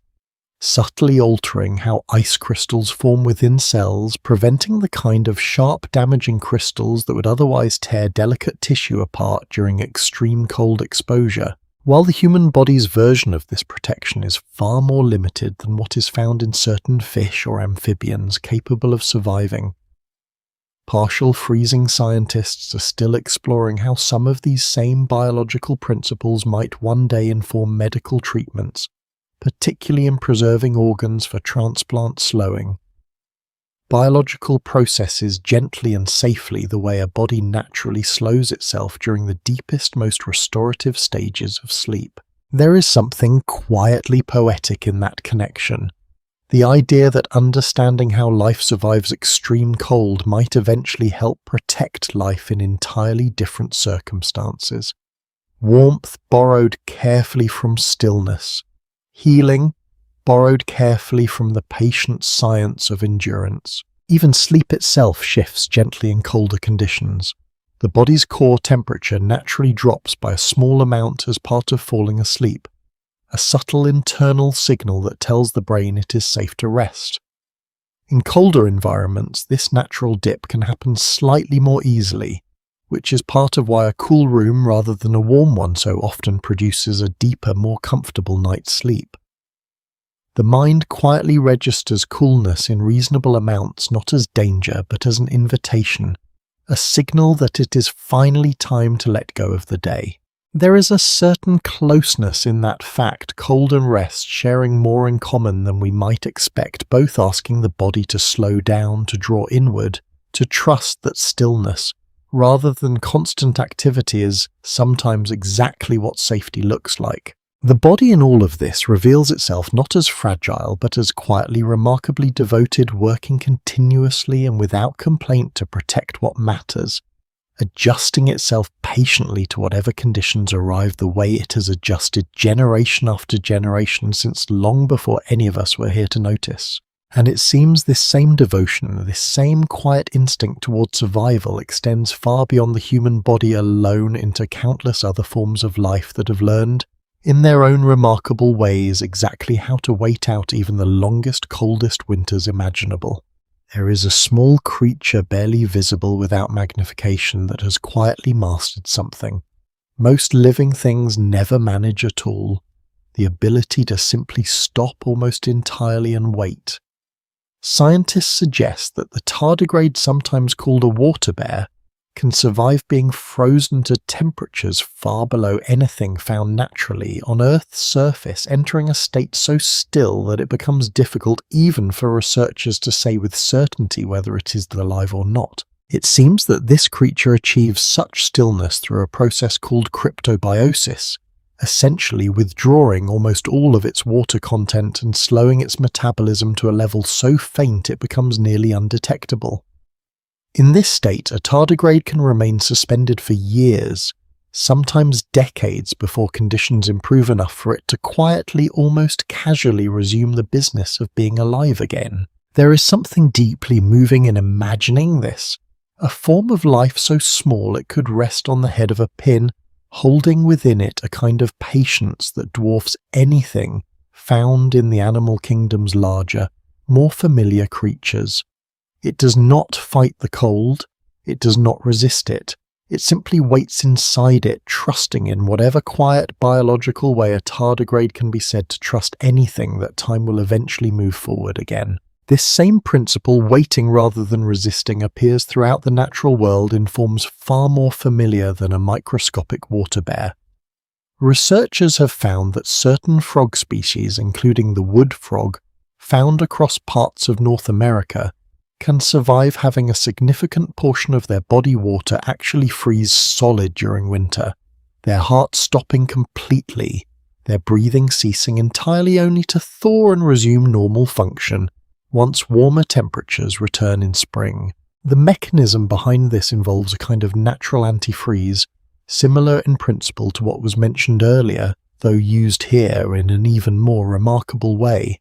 subtly altering how ice crystals form within cells, preventing the kind of sharp, damaging crystals that would otherwise tear delicate tissue apart during extreme cold exposure. While the human body's version of this protection is far more limited than what is found in certain fish or amphibians capable of surviving, partial freezing scientists are still exploring how some of these same biological principles might one day inform medical treatments, particularly in preserving organs for transplant slowing. Biological processes gently and safely the way a body naturally slows itself during the deepest, most restorative stages of sleep. There is something quietly poetic in that connection. The idea that understanding how life survives extreme cold might eventually help protect life in entirely different circumstances. Warmth borrowed carefully from stillness. Healing borrowed carefully from the patient science of endurance. Even sleep itself shifts gently in colder conditions. The body's core temperature naturally drops by a small amount as part of falling asleep, a subtle internal signal that tells the brain it is safe to rest. In colder environments, this natural dip can happen slightly more easily, which is part of why a cool room rather than a warm one so often produces a deeper, more comfortable night's sleep. The mind quietly registers coolness in reasonable amounts not as danger but as an invitation, a signal that it is finally time to let go of the day. There is a certain closeness in that fact, cold and rest sharing more in common than we might expect, both asking the body to slow down, to draw inward, to trust that stillness, rather than constant activity, is sometimes exactly what safety looks like. The body in all of this reveals itself not as fragile, but as quietly remarkably devoted, working continuously and without complaint to protect what matters, adjusting itself patiently to whatever conditions arrive the way it has adjusted generation after generation since long before any of us were here to notice. And it seems this same devotion, this same quiet instinct towards survival extends far beyond the human body alone into countless other forms of life that have learned, in their own remarkable ways, exactly how to wait out even the longest, coldest winters imaginable. There is a small creature barely visible without magnification that has quietly mastered something most living things never manage at all: the ability to simply stop almost entirely and wait. Scientists suggest that the tardigrade, sometimes called a water bear, can survive being frozen to temperatures far below anything found naturally on Earth's surface, entering a state so still that it becomes difficult even for researchers to say with certainty whether it is alive or not. It seems that this creature achieves such stillness through a process called cryptobiosis, essentially withdrawing almost all of its water content and slowing its metabolism to a level so faint it becomes nearly undetectable. In this state, a tardigrade can remain suspended for years, sometimes decades, before conditions improve enough for it to quietly, almost casually resume the business of being alive again. There is something deeply moving in imagining this, a form of life so small it could rest on the head of a pin, holding within it a kind of patience that dwarfs anything found in the animal kingdom's larger, more familiar creatures. It does not fight the cold, it does not resist it. It simply waits inside it, trusting in whatever quiet biological way a tardigrade can be said to trust anything that time will eventually move forward again. This same principle, waiting rather than resisting, appears throughout the natural world in forms far more familiar than a microscopic water bear. Researchers have found that certain frog species, including the wood frog, found across parts of North America, can survive having a significant portion of their body water actually freeze solid during winter, their heart stopping completely, their breathing ceasing entirely only to thaw and resume normal function once warmer temperatures return in spring. The mechanism behind this involves a kind of natural antifreeze, similar in principle to what was mentioned earlier, though used here in an even more remarkable way.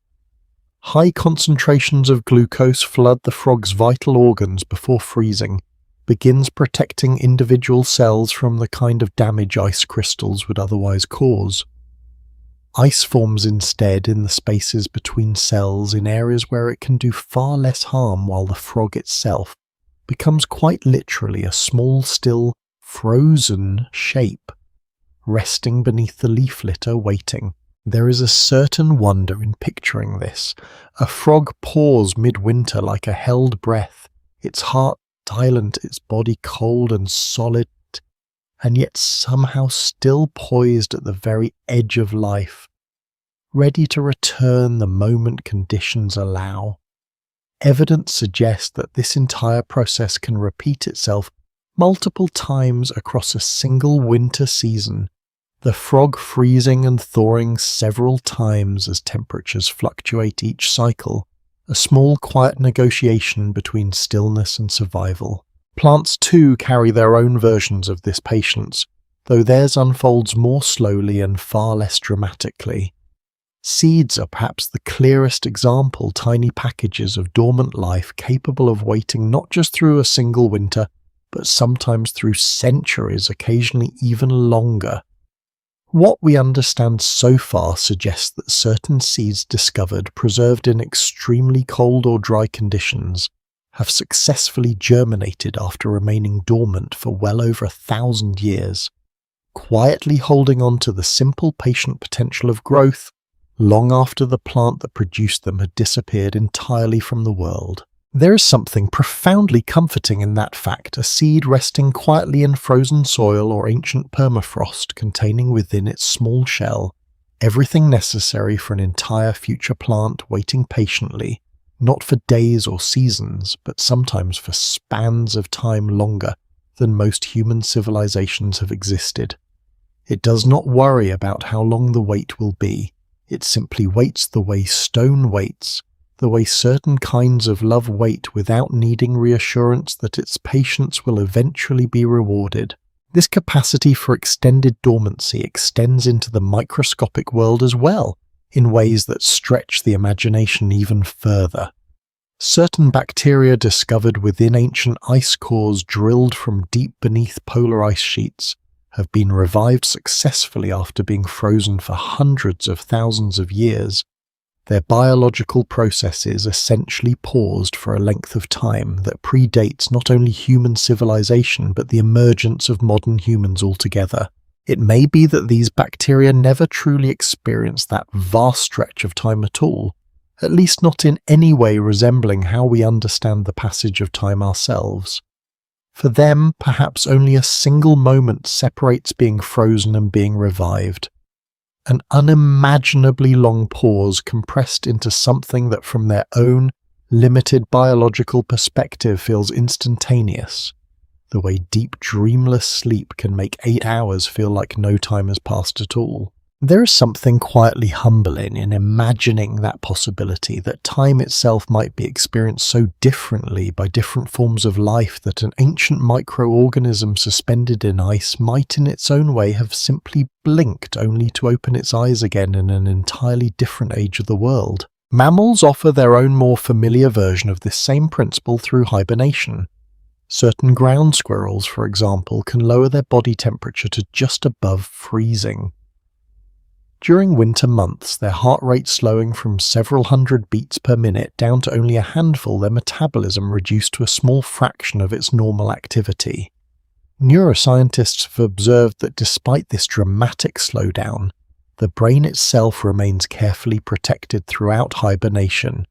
High concentrations of glucose flood the frog's vital organs before freezing, begins protecting individual cells from the kind of damage ice crystals would otherwise cause. Ice forms instead in the spaces between cells in areas where it can do far less harm, while the frog itself becomes quite literally a small, still, frozen shape, resting beneath the leaf litter waiting. There is a certain wonder in picturing this. A frog paws midwinter like a held breath, its heart silent, its body cold and solid, and yet somehow still poised at the very edge of life, ready to return the moment conditions allow. Evidence suggests that this entire process can repeat itself multiple times across a single winter season, the frog freezing and thawing several times as temperatures fluctuate each cycle, a small quiet negotiation between stillness and survival. Plants too carry their own versions of this patience, though theirs unfolds more slowly and far less dramatically. Seeds are perhaps the clearest example, tiny packages of dormant life capable of waiting not just through a single winter, but sometimes through centuries, occasionally even longer. What we understand so far suggests that certain seeds discovered, preserved in extremely cold or dry conditions, have successfully germinated after remaining dormant for well over 1,000 years, quietly holding on to the simple patient potential of growth long after the plant that produced them had disappeared entirely from the world. There is something profoundly comforting in that fact, a seed resting quietly in frozen soil or ancient permafrost containing within its small shell everything necessary for an entire future plant waiting patiently, not for days or seasons, but sometimes for spans of time longer than most human civilizations have existed. It does not worry about how long the wait will be. It simply waits the way stone waits, the way certain kinds of love wait without needing reassurance that its patience will eventually be rewarded. This capacity for extended dormancy extends into the microscopic world as well, in ways that stretch the imagination even further. Certain bacteria discovered within ancient ice cores drilled from deep beneath polar ice sheets have been revived successfully after being frozen for hundreds of thousands of years, their biological processes essentially paused for a length of time that predates not only human civilization but the emergence of modern humans altogether. It may be that these bacteria never truly experienced that vast stretch of time at all, at least not in any way resembling how we understand the passage of time ourselves. For them, perhaps only a single moment separates being frozen and being revived. An unimaginably long pause compressed into something that from their own limited biological perspective feels instantaneous, the way deep dreamless sleep can make 8 hours feel like no time has passed at all. There is something quietly humbling in imagining that possibility, that time itself might be experienced so differently by different forms of life that an ancient microorganism suspended in ice might in its own way have simply blinked only to open its eyes again in an entirely different age of the world. Mammals offer their own more familiar version of this same principle through hibernation. Certain ground squirrels, for example, can lower their body temperature to just above freezing. During winter months, their heart rate slowing from several hundred beats per minute down to only a handful, their metabolism reduced to a small fraction of its normal activity. Neuroscientists have observed that despite this dramatic slowdown, the brain itself remains carefully protected throughout hibernation,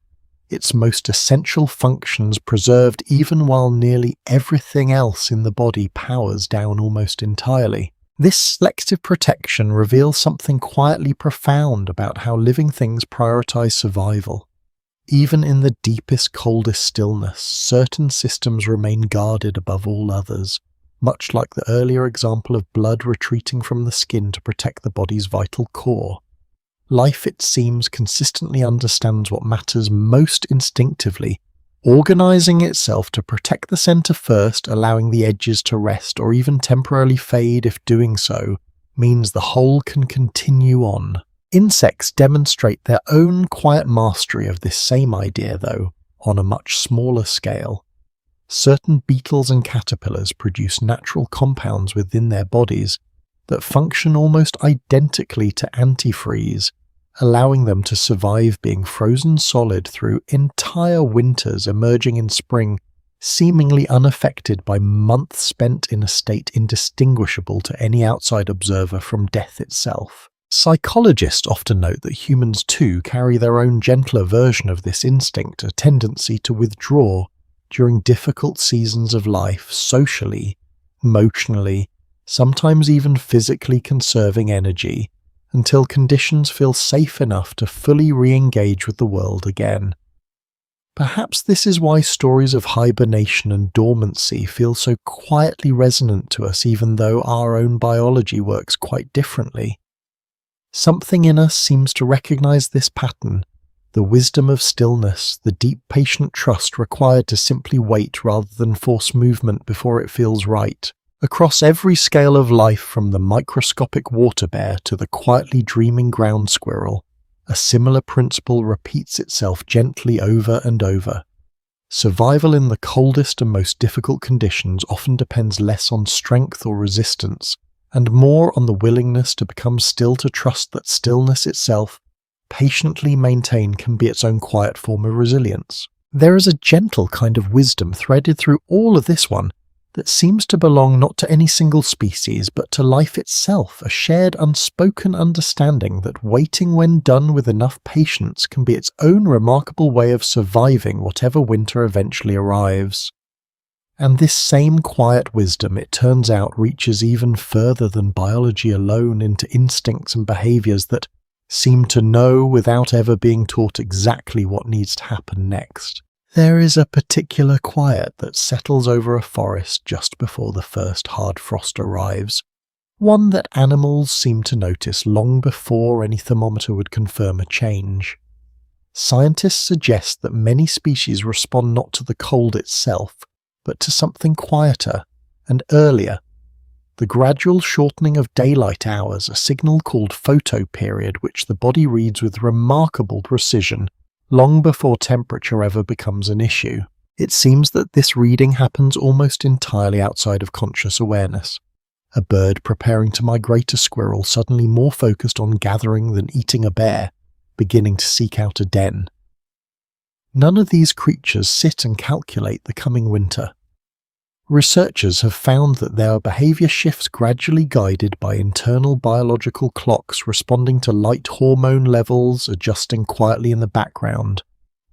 its most essential functions preserved even while nearly everything else in the body powers down almost entirely. This selective protection reveals something quietly profound about how living things prioritize survival. Even in the deepest, coldest stillness, certain systems remain guarded above all others, much like the earlier example of blood retreating from the skin to protect the body's vital core. Life, it seems, consistently understands what matters most instinctively, organizing itself to protect the center first, allowing the edges to rest or even temporarily fade if doing so means the whole can continue on. Insects demonstrate their own quiet mastery of this same idea, though, on a much smaller scale. Certain beetles and caterpillars produce natural compounds within their bodies that function almost identically to antifreeze, allowing them to survive being frozen solid through entire winters, emerging in spring seemingly unaffected by months spent in a state indistinguishable to any outside observer from death itself. Psychologists often note that humans too carry their own gentler version of this instinct, a tendency to withdraw during difficult seasons of life, socially, emotionally, sometimes even physically conserving energy, until conditions feel safe enough to fully re-engage with the world again. Perhaps this is why stories of hibernation and dormancy feel so quietly resonant to us, even though our own biology works quite differently. Something in us seems to recognize this pattern, the wisdom of stillness, the deep patient trust required to simply wait rather than force movement before it feels right. Across every scale of life, from the microscopic water bear to the quietly dreaming ground squirrel, a similar principle repeats itself gently over and over. Survival in the coldest and most difficult conditions often depends less on strength or resistance, and more on the willingness to become still, to trust that stillness itself, patiently maintained, can be its own quiet form of resilience. There is a gentle kind of wisdom threaded through all of this one that seems to belong not to any single species, but to life itself, a shared unspoken understanding that waiting, when done with enough patience, can be its own remarkable way of surviving whatever winter eventually arrives. And this same quiet wisdom, it turns out, reaches even further than biology alone, into instincts and behaviors that seem to know without ever being taught exactly what needs to happen next. There is a particular quiet that settles over a forest just before the first hard frost arrives, one that animals seem to notice long before any thermometer would confirm a change. Scientists suggest that many species respond not to the cold itself, but to something quieter and earlier. The gradual shortening of daylight hours, a signal called photoperiod, which the body reads with remarkable precision long before temperature ever becomes an issue. It seems that this reading happens almost entirely outside of conscious awareness. A bird preparing to migrate a squirrel, suddenly more focused on gathering than eating a bear, beginning to seek out a den. None of these creatures sit and calculate the coming winter. Researchers have found that their behavior shifts gradually guided by internal biological clocks responding to light hormone levels, adjusting quietly in the background,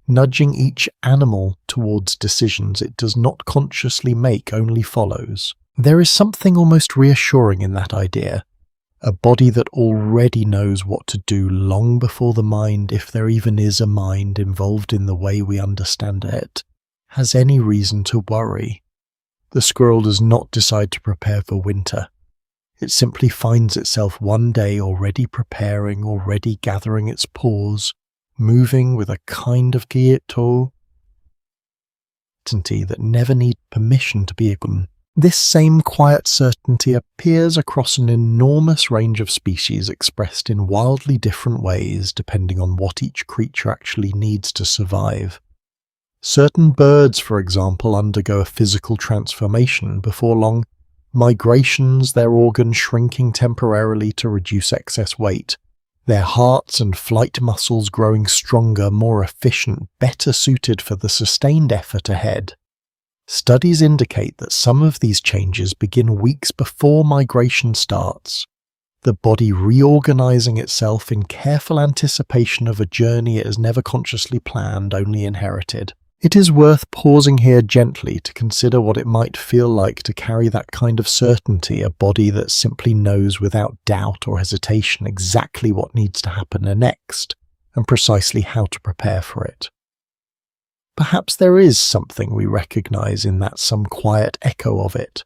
nudging each animal towards decisions it does not consciously make, only follows. There is something almost reassuring in that idea, a body that already knows what to do long before the mind, if there even is a mind involved in the way we understand it, has any reason to worry. The squirrel does not decide to prepare for winter. It simply finds itself one day already preparing, already gathering its paws, moving with a kind of certainty that never need permission to be ignored. This same quiet certainty appears across an enormous range of species, expressed in wildly different ways depending on what each creature actually needs to survive. Certain birds, for example, undergo a physical transformation before long, migrations, their organs shrinking temporarily to reduce excess weight, their hearts and flight muscles growing stronger, more efficient, better suited for the sustained effort ahead. Studies indicate that some of these changes begin weeks before migration starts, the body reorganizing itself in careful anticipation of a journey it has never consciously planned, only inherited. It is worth pausing here gently to consider what it might feel like to carry that kind of certainty, a body that simply knows without doubt or hesitation exactly what needs to happen next, and precisely how to prepare for it. Perhaps there is something we recognize in that, some quiet echo of it.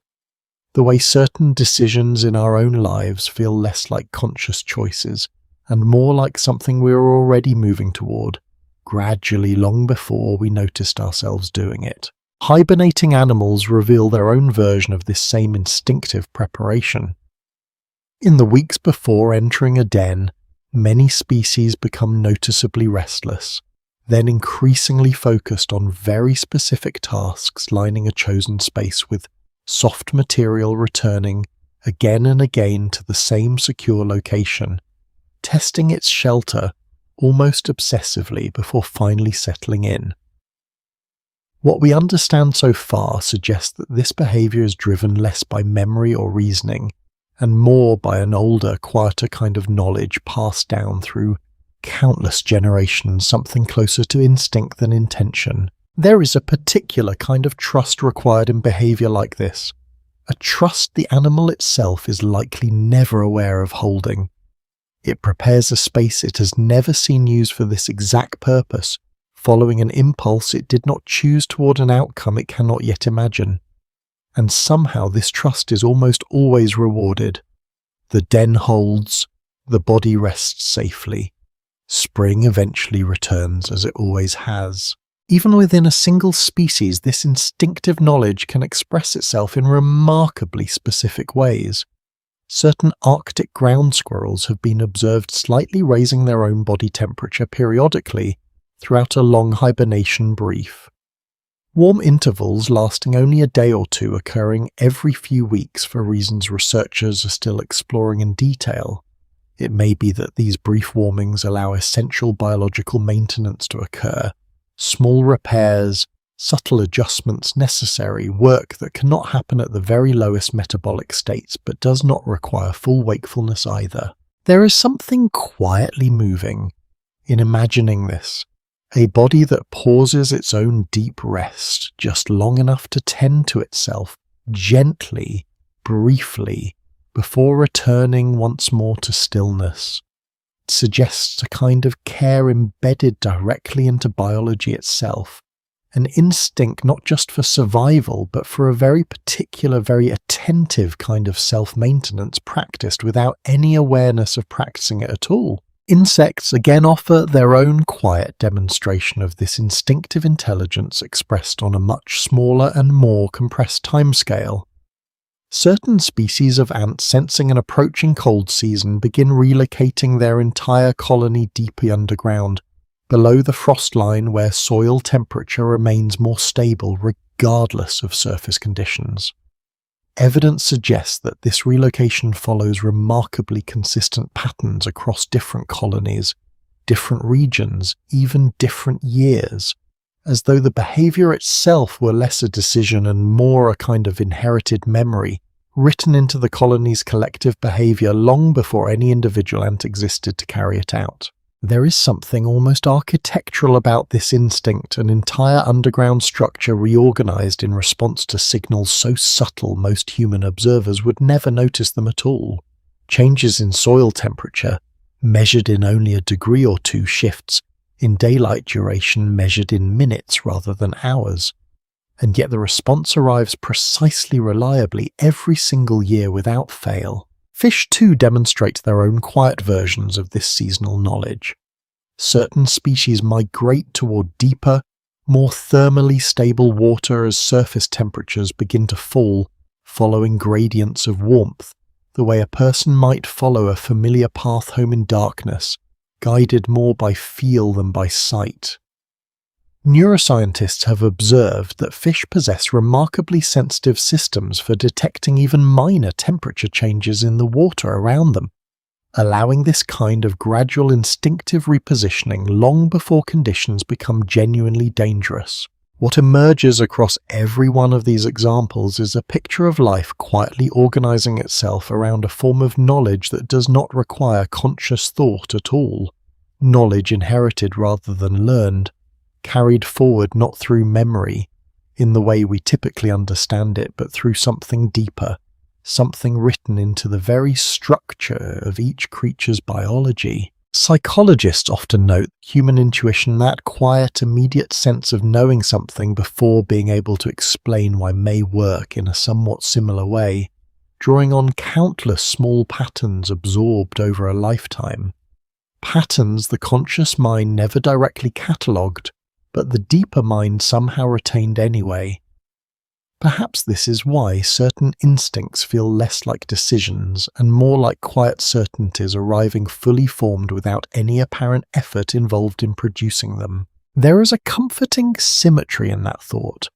The way certain decisions in our own lives feel less like conscious choices and more like something we were already moving toward, gradually long before we noticed ourselves doing it. Hibernating animals reveal their own version of this same instinctive preparation. In the weeks before entering a den, many species become noticeably restless, then increasingly focused on very specific tasks lining a chosen space with soft material returning again and again to the same secure location, testing its shelter almost obsessively before finally settling in. What we understand so far suggests that this behavior is driven less by memory or reasoning, and more by an older, quieter kind of knowledge passed down through countless generations, something closer to instinct than intention. There is a particular kind of trust required in behavior like this, a trust the animal itself is likely never aware of holding. It prepares a space it has never seen used for this exact purpose, following an impulse it did not choose toward an outcome it cannot yet imagine. And somehow this trust is almost always rewarded. The den holds, the body rests safely. Spring eventually returns as it always has. Even within a single species, this instinctive knowledge can express itself in remarkably specific ways. Certain Arctic ground squirrels have been observed slightly raising their own body temperature periodically throughout a long hibernation brief. Warm intervals lasting only a day or two occurring every few weeks for reasons researchers are still exploring in detail. It may be that these brief warmings allow essential biological maintenance to occur, small repairs, subtle adjustments necessary, work that cannot happen at the very lowest metabolic states but does not require full wakefulness either. There is something quietly moving in imagining this. A body that pauses its own deep rest just long enough to tend to itself, gently, briefly, before returning once more to stillness. It suggests a kind of care embedded directly into biology itself, an instinct not just for survival, but for a very particular, very attentive kind of self-maintenance practiced without any awareness of practicing it at all. Insects again offer their own quiet demonstration of this instinctive intelligence expressed on a much smaller and more compressed timescale. Certain species of ants sensing an approaching cold season begin relocating their entire colony deeper underground, below the frost line where soil temperature remains more stable regardless of surface conditions. Evidence suggests that this relocation follows remarkably consistent patterns across different colonies, different regions, even different years, as though the behavior itself were less a decision and more a kind of inherited memory, written into the colony's collective behavior long before any individual ant existed to carry it out. There is something almost architectural about this instinct, an entire underground structure reorganized in response to signals so subtle most human observers would never notice them at all. Changes in soil temperature, measured in only a degree or two, shifts in daylight duration measured in minutes rather than hours. And yet the response arrives precisely reliably every single year without fail. Fish too demonstrate their own quiet versions of this seasonal knowledge. Certain species migrate toward deeper, more thermally stable water as surface temperatures begin to fall, following gradients of warmth, the way a person might follow a familiar path home in darkness, guided more by feel than by sight. Neuroscientists have observed that fish possess remarkably sensitive systems for detecting even minor temperature changes in the water around them, allowing this kind of gradual instinctive repositioning long before conditions become genuinely dangerous. What emerges across every one of these examples is a picture of life quietly organizing itself around a form of knowledge that does not require conscious thought at all, knowledge inherited rather than learned, carried forward not through memory, in the way we typically understand it, but through something deeper, something written into the very structure of each creature's biology. Psychologists often note human intuition, that quiet, immediate sense of knowing something before being able to explain why, may work in a somewhat similar way. drawing on countless small patterns absorbed over a lifetime. Patterns the conscious mind never directly catalogued, but the deeper mind somehow retained anyway. Perhaps this is why certain instincts feel less like decisions and more like quiet certainties arriving fully formed without any apparent effort involved in producing them. There is a comforting symmetry in that thought.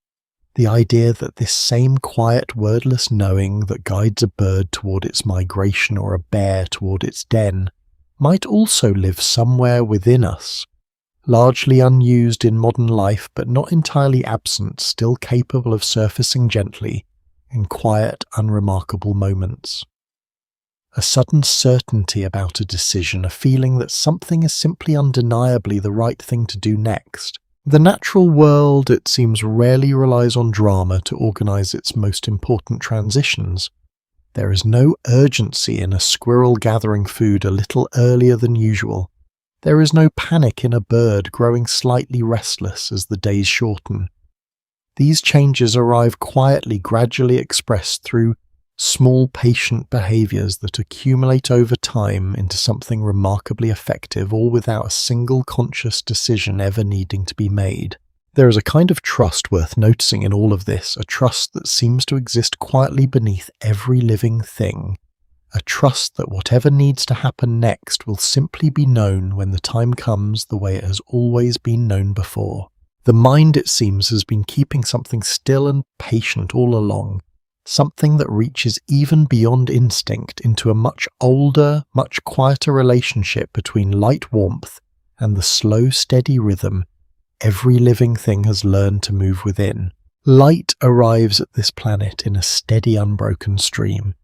The idea that this same quiet, wordless knowing that guides a bird toward its migration or a bear toward its den might also live somewhere within us, largely unused in modern life but not entirely absent, still capable of surfacing gently in quiet, unremarkable moments. A sudden certainty about a decision, a feeling that something is simply undeniably the right thing to do next. The natural world, it seems, rarely relies on drama to organize its most important transitions. There is no urgency in a squirrel gathering food a little earlier than usual. There is no panic in a bird growing slightly restless as the days shorten. These changes arrive quietly, gradually expressed through small, patient behaviors that accumulate over time into something remarkably effective, all without a single conscious decision ever needing to be made. There is a kind of trust worth noticing in all of this, a trust that seems to exist quietly beneath every living thing. A trust that whatever needs to happen next will simply be known when the time comes the way it has always been known before. The mind, it seems, has been keeping something still and patient all along, something that reaches even beyond instinct into a much older, much quieter relationship between light warmth and the slow, steady rhythm every living thing has learned to move within. Light arrives at this planet in a steady, unbroken stream.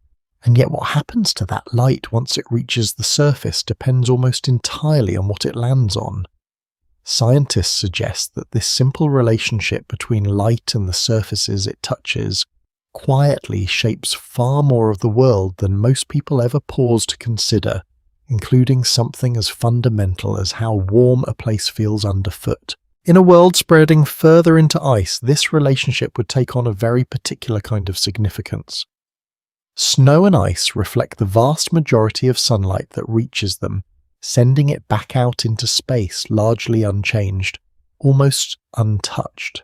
And yet what happens to that light once it reaches the surface depends almost entirely on what it lands on. Scientists suggest that this simple relationship between light and the surfaces it touches quietly shapes far more of the world than most people ever pause to consider, including something as fundamental as how warm a place feels underfoot. In a world spreading further into ice, this relationship would take on a very particular kind of significance. Snow and ice reflect the vast majority of sunlight that reaches them, sending it back out into space largely unchanged, almost untouched.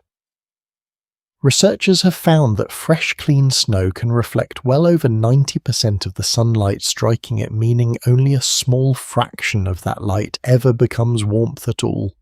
Researchers have found that fresh, clean snow can reflect well over 90% of the sunlight striking it, meaning only a small fraction of that light ever becomes warmth at all.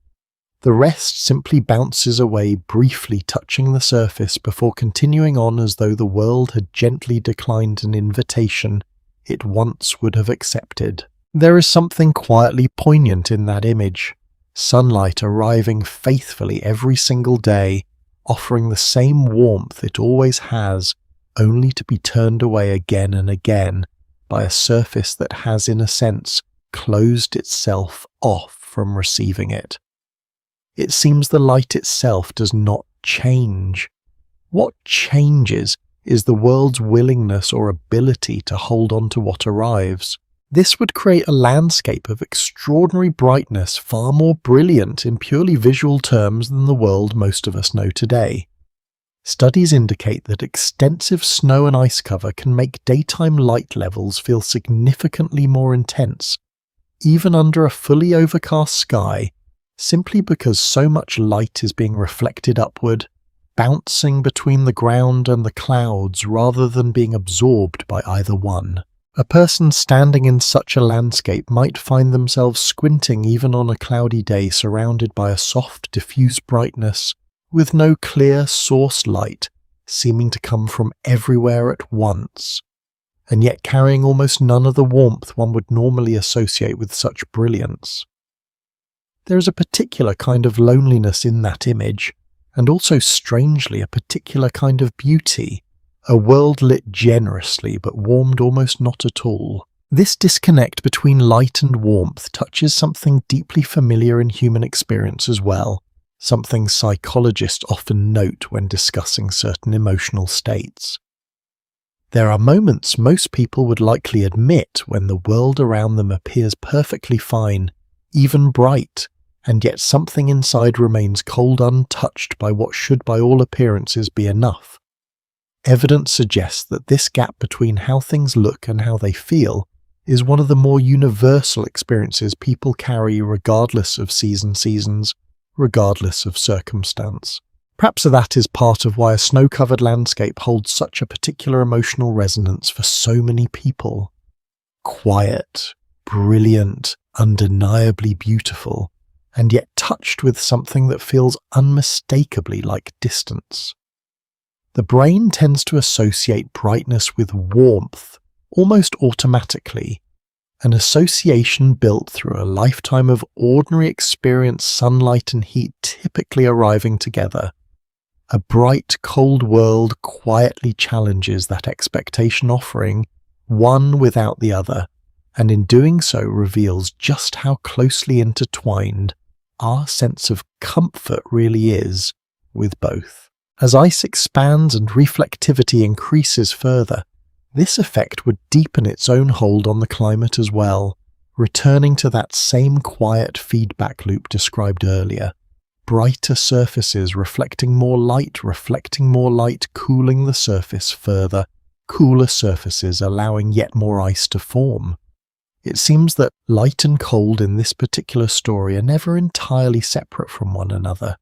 The rest simply bounces away, briefly touching the surface before continuing on as though the world had gently declined an invitation it once would have accepted. There is something quietly poignant in that image. Sunlight arriving faithfully every single day, offering the same warmth it always has, only to be turned away again and again by a surface that has, in a sense, closed itself off from receiving it. It seems the light itself does not change. What changes is the world's willingness or ability to hold on to what arrives. This would create a landscape of extraordinary brightness, far more brilliant in purely visual terms than the world most of us know today. Studies indicate that extensive snow and ice cover can make daytime light levels feel significantly more intense, even under a fully overcast sky, simply because so much light is being reflected upward, bouncing between the ground and the clouds rather than being absorbed by either one. A person standing in such a landscape might find themselves squinting even on a cloudy day, surrounded by a soft, diffuse brightness, with no clear source light seeming to come from everywhere at once, and yet carrying almost none of the warmth one would normally associate with such brilliance. There is a particular kind of loneliness in that image, and also strangely a particular kind of beauty, a world lit generously but warmed almost not at all. This disconnect between light and warmth touches something deeply familiar in human experience as well, something psychologists often note when discussing certain emotional states. There are moments most people would likely admit when the world around them appears perfectly fine, even bright, and yet something inside remains cold, untouched by what should by all appearances be enough. Evidence suggests that this gap between how things look and how they feel is one of the more universal experiences people carry regardless of seasons, regardless of circumstance. Perhaps that is part of why a snow-covered landscape holds such a particular emotional resonance for so many people. Quiet, brilliant, undeniably beautiful, and yet touched with something that feels unmistakably like distance. The brain tends to associate brightness with warmth almost automatically, an association built through a lifetime of ordinary experienced sunlight and heat typically arriving together. A bright, cold world quietly challenges that expectation, offering one without the other, and in doing so reveals just how closely intertwined our sense of comfort really is with both. As ice expands and reflectivity increases further, this effect would deepen its own hold on the climate as well, returning to that same quiet feedback loop described earlier. Brighter surfaces reflecting more light, cooling the surface further, cooler surfaces allowing yet more ice to form. It seems that light and cold in this particular story are never entirely separate from one another.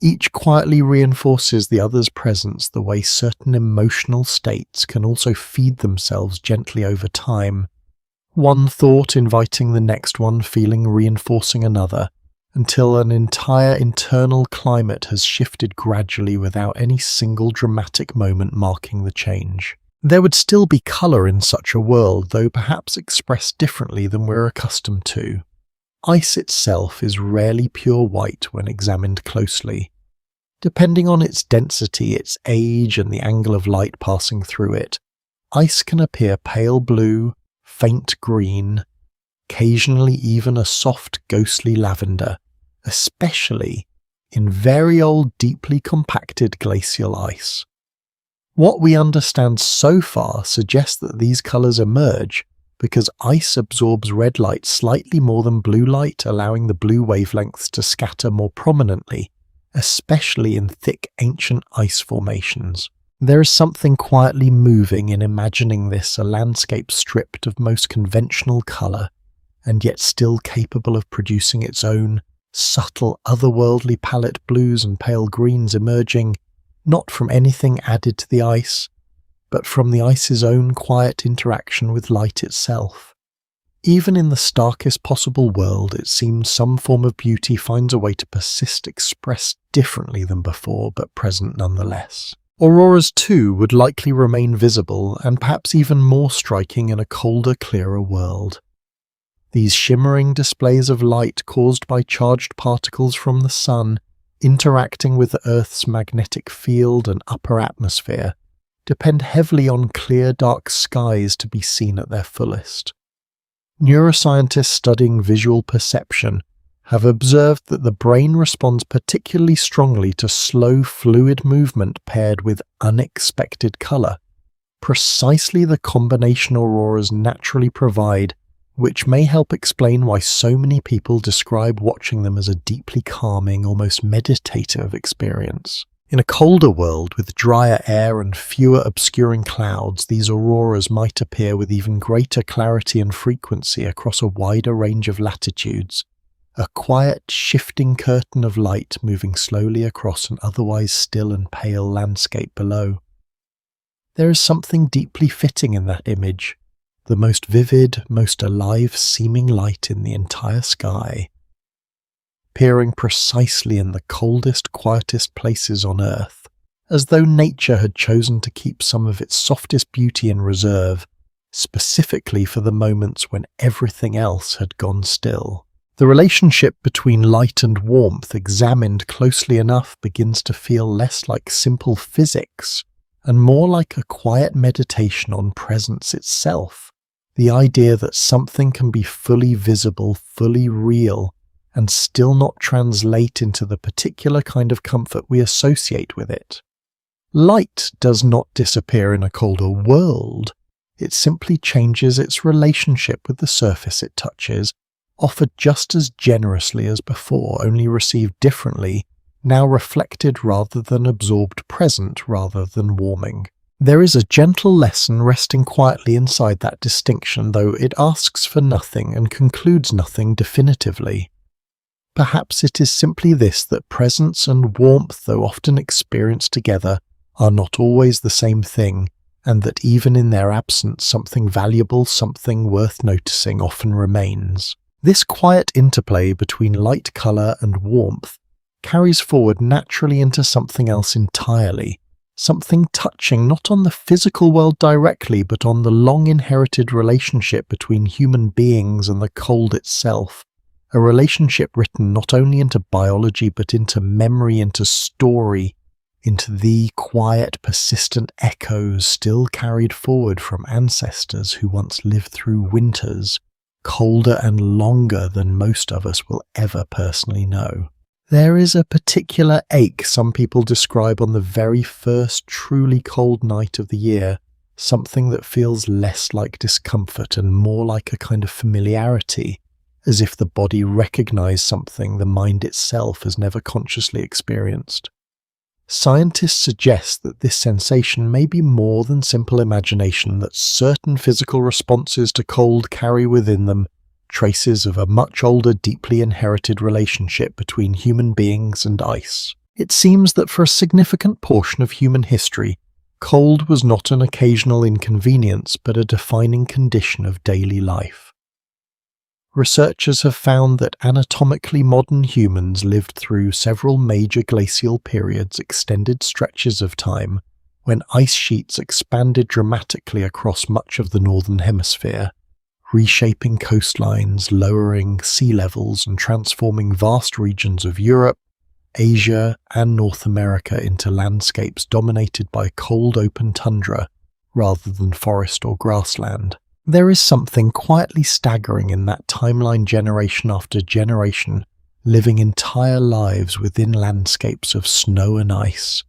Each quietly reinforces the other's presence the way certain emotional states can also feed themselves gently over time. One thought inviting the next one, feeling reinforcing another, until an entire internal climate has shifted gradually without any single dramatic moment marking the change. There would still be colour in such a world, though perhaps expressed differently than we're accustomed to. Ice itself is rarely pure white when examined closely. Depending on its density, its age, and the angle of light passing through it, ice can appear pale blue, faint green, occasionally even a soft ghostly lavender, especially in very old, deeply compacted glacial ice. What we understand so far suggests that these colours emerge because ice absorbs red light slightly more than blue light, allowing the blue wavelengths to scatter more prominently, especially in thick ancient ice formations. There is something quietly moving in imagining this a landscape stripped of most conventional colour, and yet still capable of producing its own subtle otherworldly palette blues and pale greens emerging not from anything added to the ice, but from the ice's own quiet interaction with light itself. Even in the starkest possible world, it seems some form of beauty finds a way to persist, expressed differently than before, but present nonetheless. Auroras too would likely remain visible, and perhaps even more striking in a colder, clearer world. These shimmering displays of light caused by charged particles from the sun interacting with the Earth's magnetic field and upper atmosphere depend heavily on clear, dark skies to be seen at their fullest. Neuroscientists studying visual perception have observed that the brain responds particularly strongly to slow, fluid movement paired with unexpected colour, precisely the combination auroras naturally provide, which may help explain why so many people describe watching them as a deeply calming, almost meditative experience. In a colder world with drier air and fewer obscuring clouds, these auroras might appear with even greater clarity and frequency across a wider range of latitudes, a quiet, shifting curtain of light moving slowly across an otherwise still and pale landscape below. There is something deeply fitting in that image, the most vivid, most alive seeming light in the entire sky, appearing precisely in the coldest, quietest places on Earth, as though nature had chosen to keep some of its softest beauty in reserve, specifically for the moments when everything else had gone still. The relationship between light and warmth, examined closely enough, begins to feel less like simple physics and more like a quiet meditation on presence itself. The idea that something can be fully visible, fully real, and still not translate into the particular kind of comfort we associate with it. Light does not disappear in a colder world. It simply changes its relationship with the surface it touches, offered just as generously as before, only received differently, now reflected rather than absorbed, present rather than warming. There is a gentle lesson resting quietly inside that distinction, though it asks for nothing and concludes nothing definitively. Perhaps it is simply this, that presence and warmth, though often experienced together, are not always the same thing, and that even in their absence something valuable, something worth noticing often remains. This quiet interplay between light colour and warmth carries forward naturally into something else entirely, something touching not on the physical world directly, but on the long-inherited relationship between human beings and the cold itself. A relationship written not only into biology but into memory, into story, into the quiet, persistent echoes still carried forward from ancestors who once lived through winters colder and longer than most of us will ever personally know. There is a particular ache some people describe on the very first truly cold night of the year, something that feels less like discomfort and more like a kind of familiarity, as if the body recognized something the mind itself has never consciously experienced. Scientists suggest that this sensation may be more than simple imagination, that certain physical responses to cold carry within them traces of a much older, deeply inherited relationship between human beings and ice. It seems that for a significant portion of human history, cold was not an occasional inconvenience but a defining condition of daily life. Researchers have found that anatomically modern humans lived through several major glacial periods, extended stretches of time, when ice sheets expanded dramatically across much of the northern hemisphere, reshaping coastlines, lowering sea levels, and transforming vast regions of Europe, Asia, and North America into landscapes dominated by cold open tundra rather than forest or grassland. There is something quietly staggering in that timeline, generation after generation, living entire lives within landscapes of snow and ice,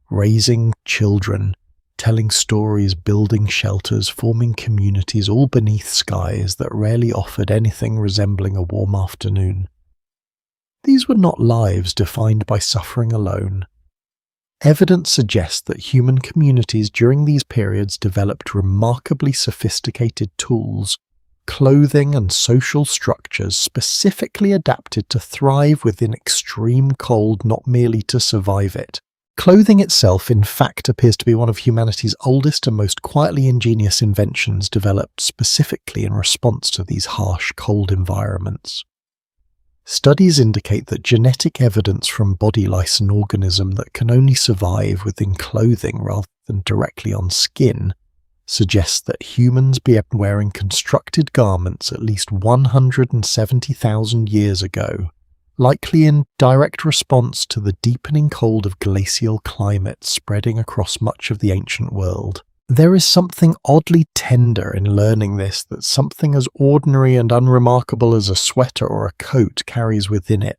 raising children, telling stories, building shelters, forming communities, all beneath skies that rarely offered anything resembling a warm afternoon. These were not lives defined by suffering alone. Evidence suggests that human communities during these periods developed remarkably sophisticated tools, clothing and social structures specifically adapted to thrive within extreme cold, not merely to survive it. Clothing itself, in fact, appears to be one of humanity's oldest and most quietly ingenious inventions, developed specifically in response to these harsh, cold environments. Studies indicate that genetic evidence from body lice, an organism that can only survive within clothing rather than directly on skin, suggests that humans began wearing constructed garments at least 170,000 years ago, likely in direct response to the deepening cold of glacial climates spreading across much of the ancient world. There is something oddly tender in learning this, that something as ordinary and unremarkable as a sweater or a coat carries within it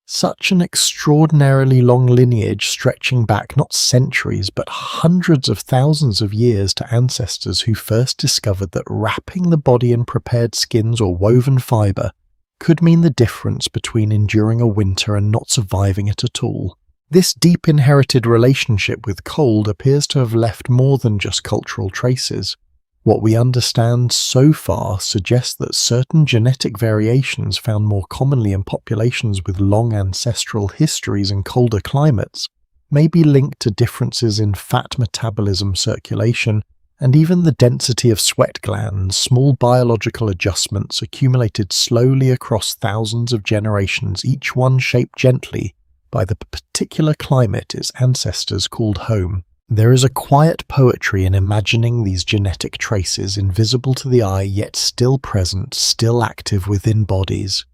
such an extraordinarily long lineage stretching back not centuries but hundreds of thousands of years to ancestors who first discovered that wrapping the body in prepared skins or woven fibre could mean the difference between enduring a winter and not surviving it at all. This deep inherited relationship with cold appears to have left more than just cultural traces. What we understand so far suggests that certain genetic variations found more commonly in populations with long ancestral histories in colder climates may be linked to differences in fat metabolism, circulation, and even the density of sweat glands, small biological adjustments accumulated slowly across thousands of generations, each one shaped gently by the particular climate its ancestors called home. There is a quiet poetry in imagining these genetic traces, invisible to the eye yet still present, still active within bodies,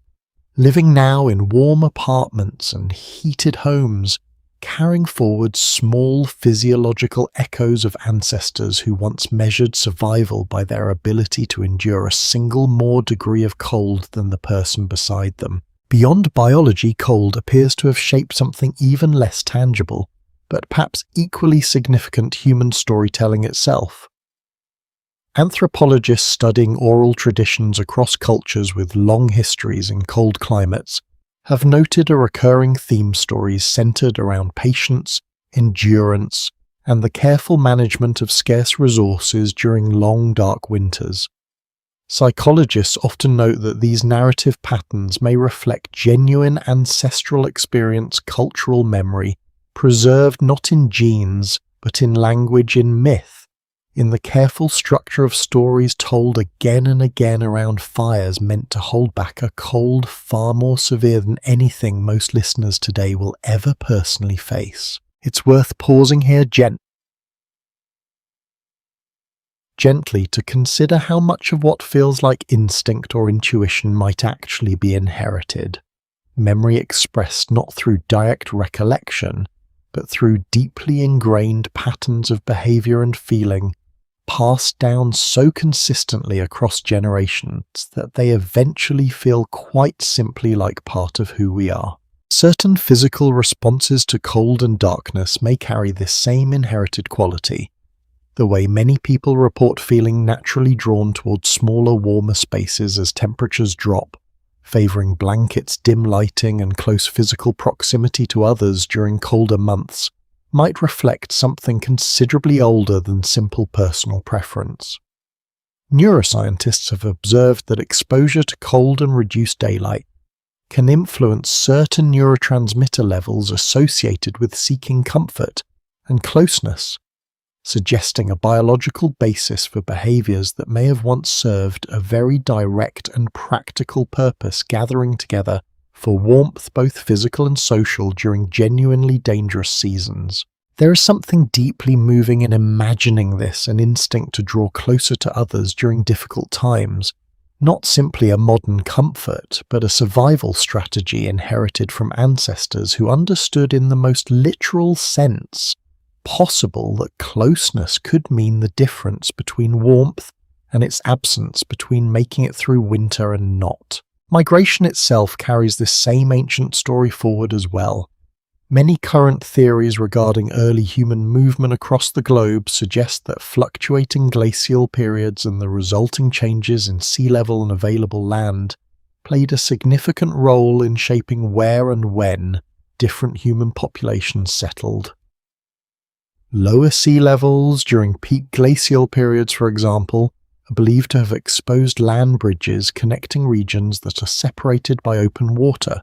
living now in warm apartments and heated homes, carrying forward small physiological echoes of ancestors who once measured survival by their ability to endure a single more degree of cold than the person beside them. Beyond biology, cold appears to have shaped something even less tangible, but perhaps equally significant: human storytelling itself. Anthropologists studying oral traditions across cultures with long histories in cold climates have noted a recurring theme: stories centered around patience, endurance, and the careful management of scarce resources during long dark winters. Psychologists often note that these narrative patterns may reflect genuine ancestral experience, cultural memory, preserved not in genes, but in language, in myth, in the careful structure of stories told again and again around fires meant to hold back a cold far more severe than anything most listeners today will ever personally face. It's worth pausing here gently to consider how much of what feels like instinct or intuition might actually be inherited. Memory expressed not through direct recollection, but through deeply ingrained patterns of behavior and feeling, passed down so consistently across generations that they eventually feel quite simply like part of who we are. Certain physical responses to cold and darkness may carry this same inherited quality. The way many people report feeling naturally drawn towards smaller, warmer spaces as temperatures drop, favouring blankets, dim lighting, and close physical proximity to others during colder months, might reflect something considerably older than simple personal preference. Neuroscientists have observed that exposure to cold and reduced daylight can influence certain neurotransmitter levels associated with seeking comfort and closeness, suggesting a biological basis for behaviours that may have once served a very direct and practical purpose, gathering together for warmth both physical and social during genuinely dangerous seasons. There is something deeply moving in imagining this, an instinct to draw closer to others during difficult times, not simply a modern comfort, but a survival strategy inherited from ancestors who understood in the most literal sense possible that closeness could mean the difference between warmth and its absence, between making it through winter and not. Migration itself carries this same ancient story forward as well. Many current theories regarding early human movement across the globe suggest that fluctuating glacial periods and the resulting changes in sea level and available land played a significant role in shaping where and when different human populations settled. Lower sea levels during peak glacial periods, for example, are believed to have exposed land bridges connecting regions that are separated by open water.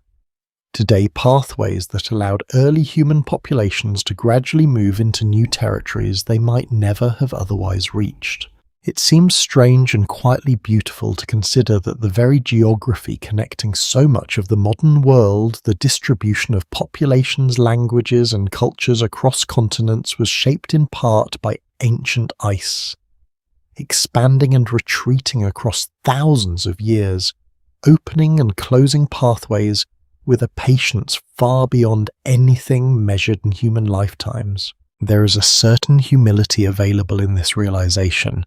Today, pathways that allowed early human populations to gradually move into new territories they might never have otherwise reached. It seems strange and quietly beautiful to consider that the very geography connecting so much of the modern world, the distribution of populations, languages, and cultures across continents, was shaped in part by ancient ice, expanding and retreating across thousands of years, opening and closing pathways with a patience far beyond anything measured in human lifetimes. There is a certain humility available in this realization.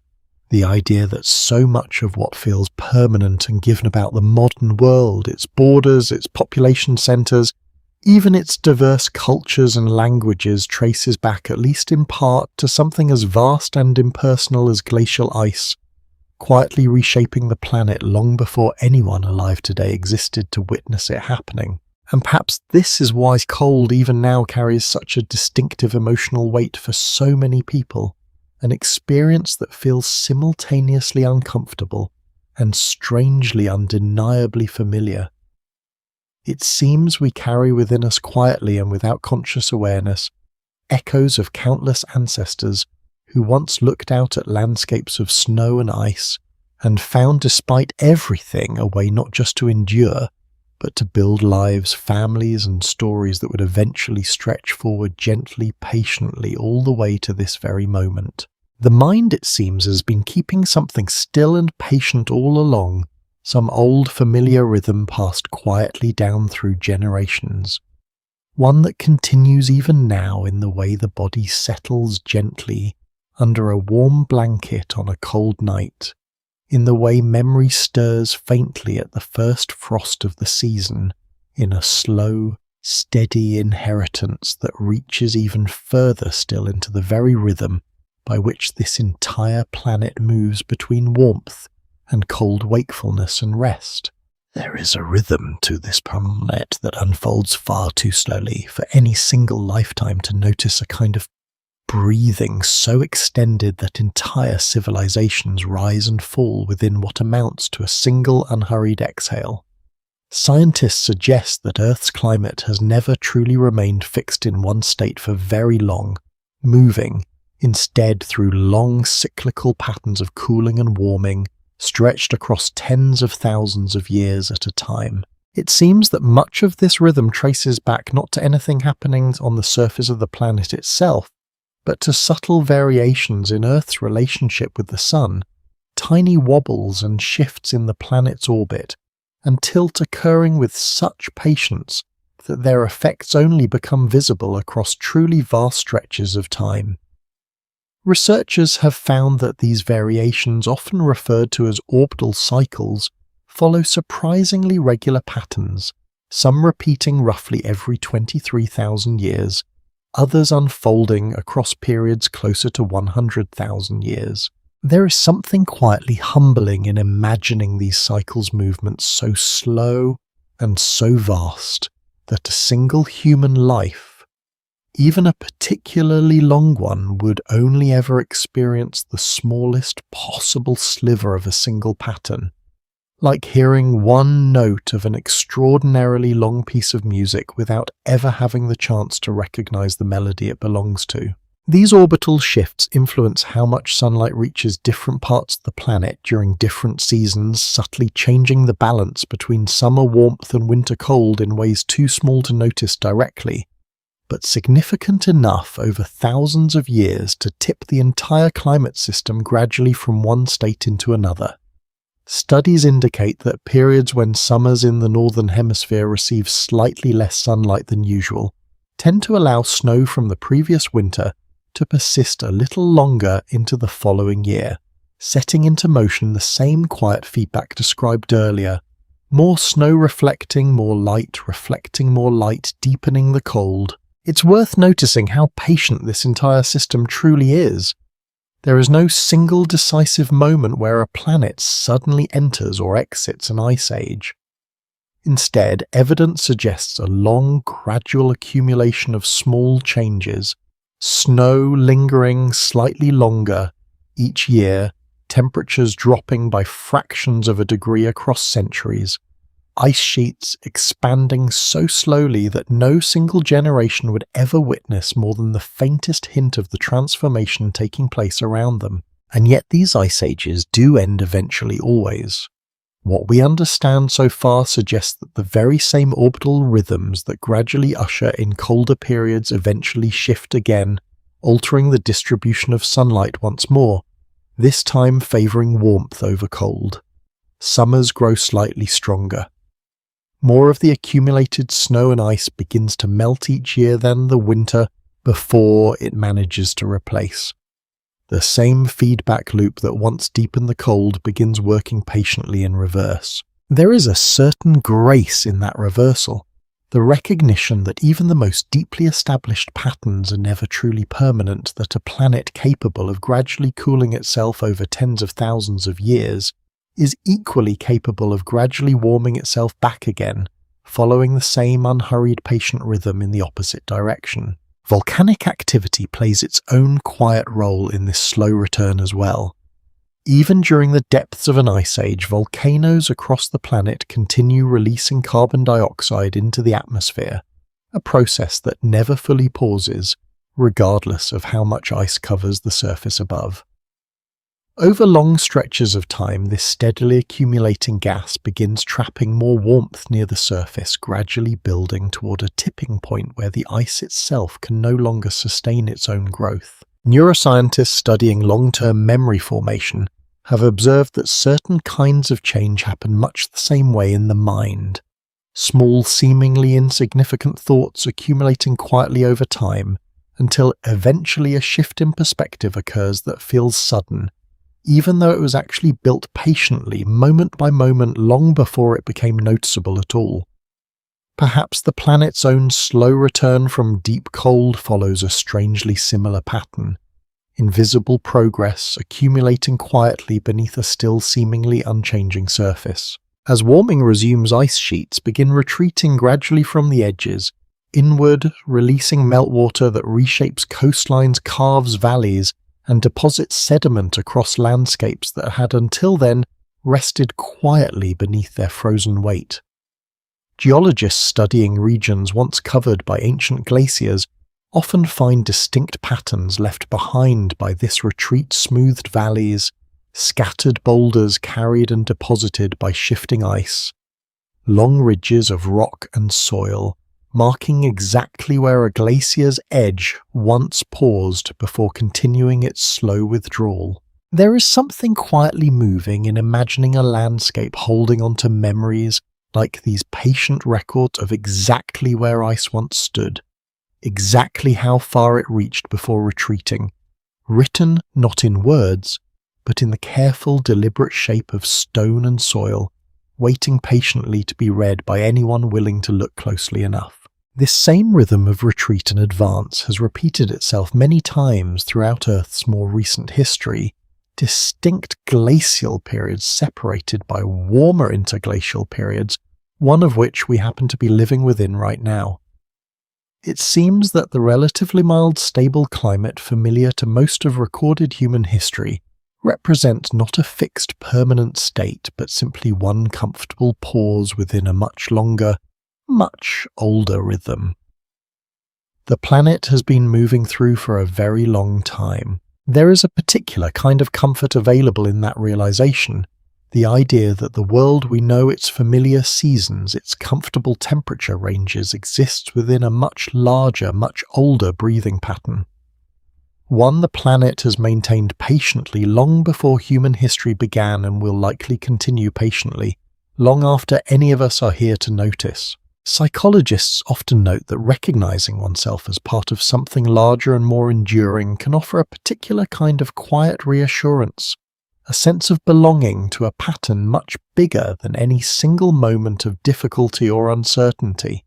The idea that so much of what feels permanent and given about the modern world, its borders, its population centres, even its diverse cultures and languages, traces back, at least in part, to something as vast and impersonal as glacial ice, quietly reshaping the planet long before anyone alive today existed to witness it happening. And perhaps this is why cold even now carries such a distinctive emotional weight for so many people. An experience that feels simultaneously uncomfortable and strangely undeniably familiar. It seems we carry within us quietly and without conscious awareness echoes of countless ancestors who once looked out at landscapes of snow and ice and found, despite everything, a way not just to endure, but to build lives, families, and stories that would eventually stretch forward gently, patiently, all the way to this very moment. The mind, it seems, has been keeping something still and patient all along, some old familiar rhythm passed quietly down through generations, one that continues even now in the way the body settles gently under a warm blanket on a cold night, in the way memory stirs faintly at the first frost of the season, in a slow, steady inheritance that reaches even further still into the very rhythm by which this entire planet moves between warmth and cold wakefulness and rest. There is a rhythm to this planet that unfolds far too slowly for any single lifetime to notice a kind of breathing so extended that entire civilizations rise and fall within what amounts to a single unhurried exhale. Scientists suggest that Earth's climate has never truly remained fixed in one state for very long, moving, instead, through long cyclical patterns of cooling and warming, stretched across tens of thousands of years at a time. It seems that much of this rhythm traces back not to anything happening on the surface of the planet itself, but to subtle variations in Earth's relationship with the Sun, tiny wobbles and shifts in the planet's orbit, and tilt occurring with such patience that their effects only become visible across truly vast stretches of time. Researchers have found that these variations, often referred to as orbital cycles, follow surprisingly regular patterns, some repeating roughly every 23,000 years, others unfolding across periods closer to 100,000 years. There is something quietly humbling in imagining these cycles' movements so slow and so vast that a single human life, even a particularly long one, would only ever experience the smallest possible sliver of a single pattern, like hearing one note of an extraordinarily long piece of music without ever having the chance to recognize the melody it belongs to. These orbital shifts influence how much sunlight reaches different parts of the planet during different seasons, subtly changing the balance between summer warmth and winter cold in ways too small to notice directly, but significant enough over thousands of years to tip the entire climate system gradually from one state into another. Studies indicate that periods when summers in the northern hemisphere receive slightly less sunlight than usual tend to allow snow from the previous winter to persist a little longer into the following year, setting into motion the same quiet feedback described earlier. More snow reflecting more light, deepening the cold. It's worth noticing how patient this entire system truly is. There is no single decisive moment where a planet suddenly enters or exits an ice age. Instead, evidence suggests a long, gradual accumulation of small changes, snow lingering slightly longer each year, temperatures dropping by fractions of a degree across centuries, ice sheets expanding so slowly that no single generation would ever witness more than the faintest hint of the transformation taking place around them. And yet these ice ages do end eventually always. What we understand so far suggests that the very same orbital rhythms that gradually usher in colder periods eventually shift again, altering the distribution of sunlight once more, this time favouring warmth over cold. Summers grow slightly stronger. More of the accumulated snow and ice begins to melt each year than the winter before it manages to replace. The same feedback loop that once deepened the cold begins working patiently in reverse. There is a certain grace in that reversal, the recognition that even the most deeply established patterns are never truly permanent, that a planet capable of gradually cooling itself over tens of thousands of years is equally capable of gradually warming itself back again, following the same unhurried patient rhythm in the opposite direction. Volcanic activity plays its own quiet role in this slow return as well. Even during the depths of an ice age, volcanoes across the planet continue releasing carbon dioxide into the atmosphere, a process that never fully pauses, regardless of how much ice covers the surface above. Over long stretches of time, this steadily accumulating gas begins trapping more warmth near the surface, gradually building toward a tipping point where the ice itself can no longer sustain its own growth. Neuroscientists studying long-term memory formation have observed that certain kinds of change happen much the same way in the mind. Small, seemingly insignificant thoughts accumulating quietly over time until eventually a shift in perspective occurs that feels sudden, even though it was actually built patiently, moment by moment, long before it became noticeable at all. Perhaps the planet's own slow return from deep cold follows a strangely similar pattern. Invisible progress accumulating quietly beneath a still seemingly unchanging surface. As warming resumes, ice sheets begin retreating gradually from the edges, inward, releasing meltwater that reshapes coastlines, carves valleys, and deposits sediment across landscapes that had until then rested quietly beneath their frozen weight. Geologists studying regions once covered by ancient glaciers often find distinct patterns left behind by this retreat-smoothed valleys, scattered boulders carried and deposited by shifting ice, long ridges of rock and soil, marking exactly where a glacier's edge once paused before continuing its slow withdrawal. There is something quietly moving in imagining a landscape holding on to memories like these patient records of exactly where ice once stood, exactly how far it reached before retreating, written not in words, but in the careful, deliberate shape of stone and soil, waiting patiently to be read by anyone willing to look closely enough. This same rhythm of retreat and advance has repeated itself many times throughout Earth's more recent history, distinct glacial periods separated by warmer interglacial periods, one of which we happen to be living within right now. It seems that the relatively mild, stable climate familiar to most of recorded human history represents not a fixed permanent state, but simply one comfortable pause within a much longer, much older rhythm. The planet has been moving through for a very long time. There is a particular kind of comfort available in that realization, the idea that the world we know, its familiar seasons, its comfortable temperature ranges, exists within a much larger, much older breathing pattern. One the planet has maintained patiently long before human history began and will likely continue patiently, long after any of us are here to notice. Psychologists often note that recognizing oneself as part of something larger and more enduring can offer a particular kind of quiet reassurance, a sense of belonging to a pattern much bigger than any single moment of difficulty or uncertainty.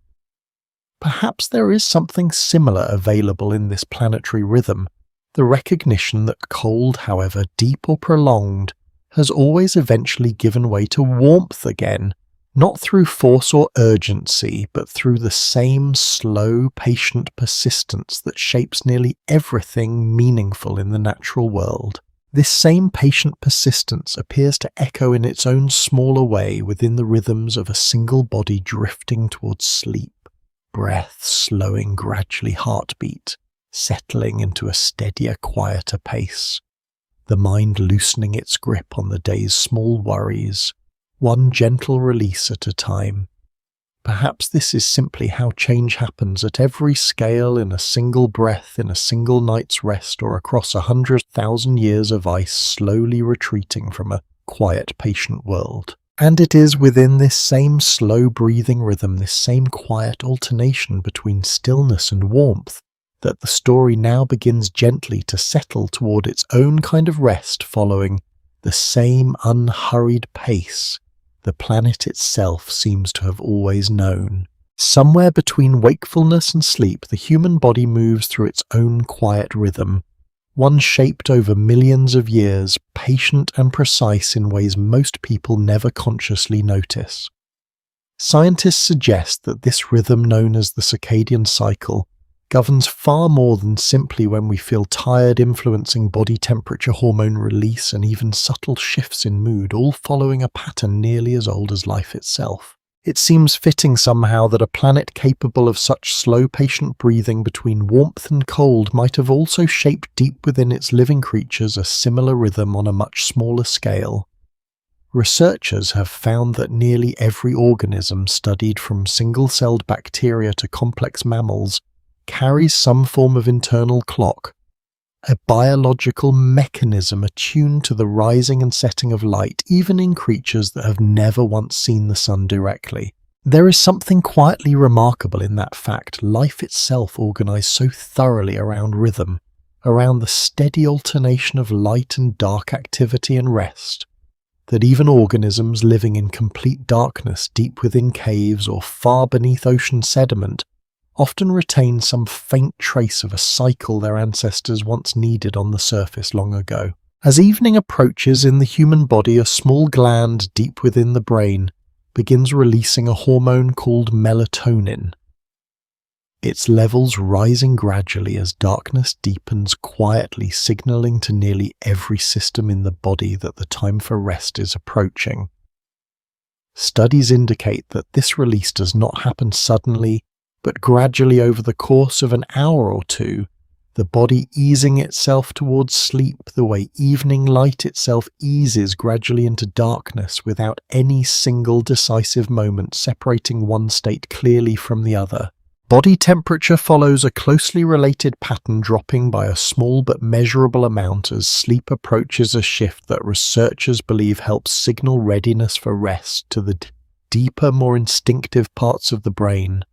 Perhaps there is something similar available in this planetary rhythm, the recognition that cold, however deep or prolonged, has always eventually given way to warmth again, not through force or urgency, but through the same slow, patient persistence that shapes nearly everything meaningful in the natural world. This same patient persistence appears to echo in its own smaller way within the rhythms of a single body drifting towards sleep, breath slowing gradually, heartbeat settling into a steadier, quieter pace, the mind loosening its grip on the day's small worries, one gentle release at a time. Perhaps this is simply how change happens at every scale, in a single breath, in a single night's rest, or across 100,000 years of ice slowly retreating from a quiet, patient world. And it is within this same slow breathing rhythm, this same quiet alternation between stillness and warmth, that the story now begins gently to settle toward its own kind of rest, following the same unhurried pace the planet itself seems to have always known. Somewhere between wakefulness and sleep, the human body moves through its own quiet rhythm, one shaped over millions of years, patient and precise in ways most people never consciously notice. Scientists suggest that this rhythm, known as the circadian cycle, governs far more than simply when we feel tired, influencing body temperature, hormone release, and even subtle shifts in mood, all following a pattern nearly as old as life itself. It seems fitting somehow that a planet capable of such slow, patient breathing between warmth and cold might have also shaped deep within its living creatures a similar rhythm on a much smaller scale. Researchers have found that nearly every organism studied from single-celled bacteria to complex mammals carries some form of internal clock, a biological mechanism attuned to the rising and setting of light, even in creatures that have never once seen the sun directly. There is something quietly remarkable in that fact, life itself organized so thoroughly around rhythm, around the steady alternation of light and dark, activity and rest, that even organisms living in complete darkness deep within caves or far beneath ocean sediment often retain some faint trace of a cycle their ancestors once needed on the surface long ago. As evening approaches in the human body, a small gland deep within the brain begins releasing a hormone called melatonin. its levels rising gradually as darkness deepens quietly, signaling to nearly every system in the body that the time for rest is approaching. Studies indicate that this release does not happen suddenly, but gradually over the course of an hour or two, the body easing itself towards sleep the way evening light itself eases gradually into darkness without any single decisive moment separating one state clearly from the other. Body temperature follows a closely related pattern, dropping by a small but measurable amount as sleep approaches a shift that researchers believe helps signal readiness for rest to the deeper, more instinctive parts of the brain.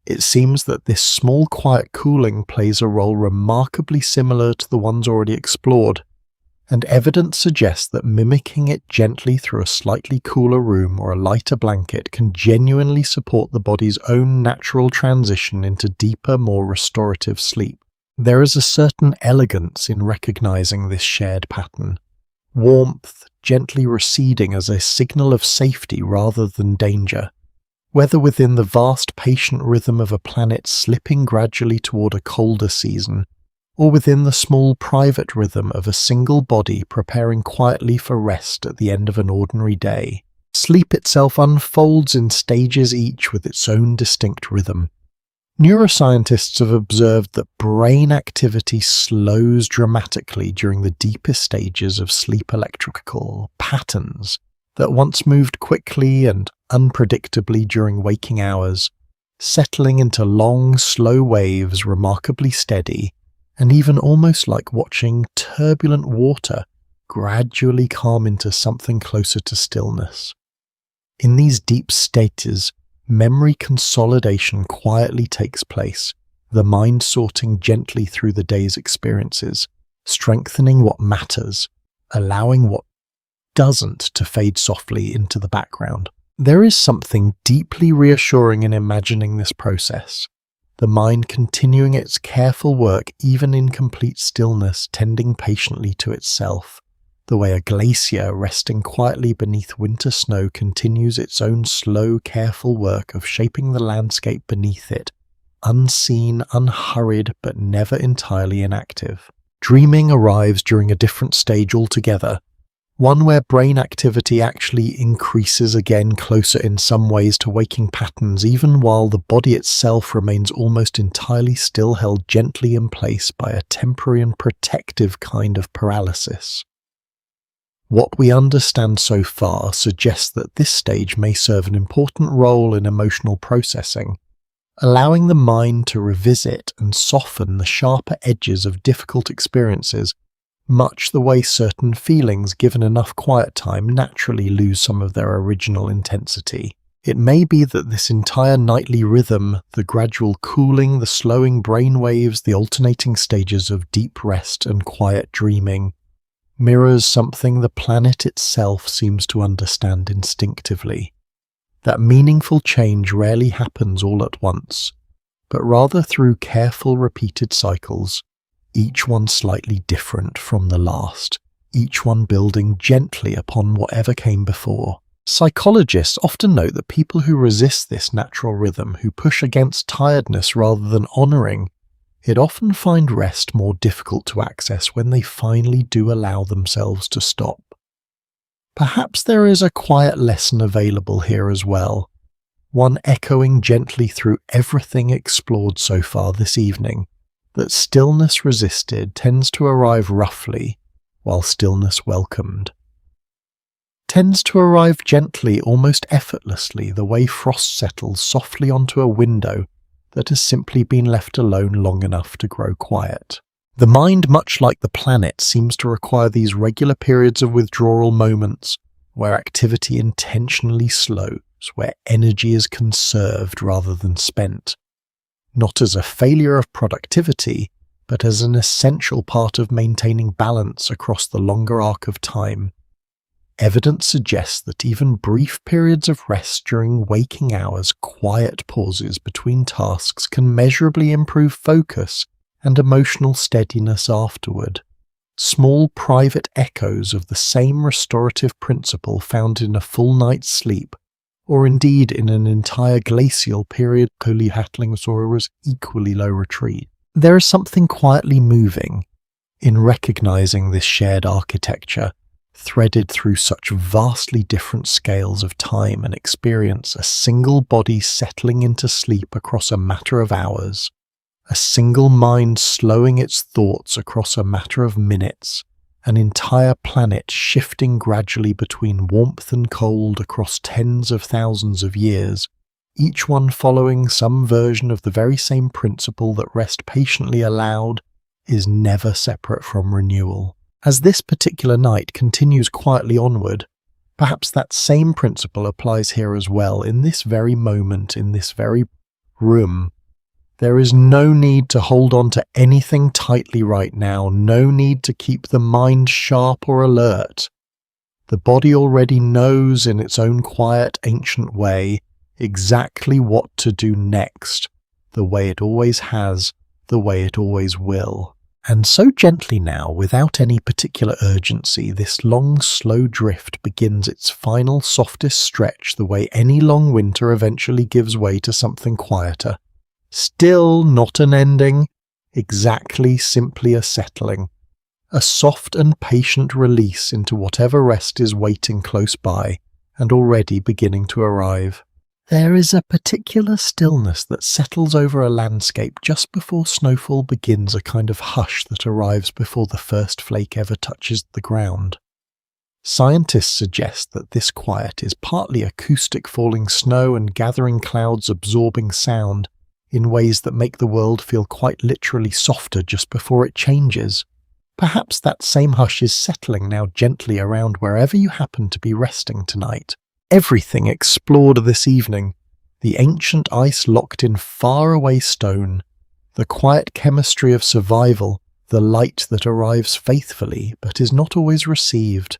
It seems that this small quiet cooling plays a role remarkably similar to the ones already explored, and evidence suggests that mimicking it gently through a slightly cooler room or a lighter blanket can genuinely support the body's own natural transition into deeper, more restorative sleep. There is a certain elegance in recognizing this shared pattern, warmth gently receding as a signal of safety rather than danger. Whether within the vast patient rhythm of a planet slipping gradually toward a colder season, or within the small private rhythm of a single body preparing quietly for rest at the end of an ordinary day, sleep itself unfolds in stages, each with its own distinct rhythm. Neuroscientists have observed that brain activity slows dramatically during the deepest stages of sleep. Electrical patterns that once moved quickly and unpredictably during waking hours, settling into long, slow waves, remarkably steady, and even almost like watching turbulent water gradually calm into something closer to stillness. In these deep stages, memory consolidation quietly takes place, the mind sorting gently through the day's experiences, strengthening what matters, allowing what doesn't to fade softly into the background. There is something deeply reassuring in imagining this process, the mind continuing its careful work even in complete stillness, tending patiently to itself, the way a glacier resting quietly beneath winter snow continues its own slow, careful work of shaping the landscape beneath it, unseen, unhurried, but never entirely inactive. Dreaming arrives during a different stage altogether, one where brain activity actually increases again, closer in some ways to waking patterns, even while the body itself remains almost entirely still, held gently in place by a temporary and protective kind of paralysis. What we understand so far suggests that this stage may serve an important role in emotional processing, allowing the mind to revisit and soften the sharper edges of difficult experiences, much the way certain feelings, given enough quiet time, naturally lose some of their original intensity. It may be that this entire nightly rhythm, the gradual cooling, the slowing brain waves, the alternating stages of deep rest and quiet dreaming, mirrors something the planet itself seems to understand instinctively. That meaningful change rarely happens all at once, but rather through careful repeated cycles, each one slightly different from the last, each one building gently upon whatever came before. Psychologists often note that people who resist this natural rhythm, who push against tiredness rather than honoring it, often find rest more difficult to access when they finally do allow themselves to stop. Perhaps there is a quiet lesson available here as well, one echoing gently through everything explored so far this evening, that stillness resisted tends to arrive roughly, while stillness welcomed tends to arrive gently, almost effortlessly, the way frost settles softly onto a window that has simply been left alone long enough to grow quiet. The mind, much like the planet, seems to require these regular periods of withdrawal moments, where activity intentionally slows, where energy is conserved rather than spent, not as a failure of productivity, but as an essential part of maintaining balance across the longer arc of time. Evidence suggests that even brief periods of rest during waking hours, quiet pauses between tasks, can measurably improve focus and emotional steadiness afterward. Small private echoes of the same restorative principle found in a full night's sleep, or indeed in an entire glacial period, Colehatling was equally low retreat. There is something quietly moving in recognizing this shared architecture, threaded through such vastly different scales of time and experience, a single body settling into sleep across a matter of hours, a single mind slowing its thoughts across a matter of minutes, an entire planet shifting gradually between warmth and cold across tens of thousands of years, each one following some version of the very same principle that rest patiently allowed is never separate from renewal. As this particular night continues quietly onward, perhaps that same principle applies here as well. In this very moment, in this very room, there is no need to hold on to anything tightly right now, no need to keep the mind sharp or alert. The body already knows in its own quiet, ancient way exactly what to do next, the way it always has, the way it always will. And so gently now, without any particular urgency, this long, slow drift begins its final, softest stretch the way any long winter eventually gives way to something quieter. Still not an ending, exactly simply a settling, a soft and patient release into whatever rest is waiting close by and already beginning to arrive. There is a particular stillness that settles over a landscape just before snowfall begins, a kind of hush that arrives before the first flake ever touches the ground. Scientists suggest that this quiet is partly acoustic falling snow and gathering clouds absorbing sound in ways that make the world feel quite literally softer just before it changes. Perhaps that same hush is settling now gently around wherever you happen to be resting tonight. Everything explored this evening, the ancient ice locked in far-away stone, the quiet chemistry of survival, the light that arrives faithfully but is not always received,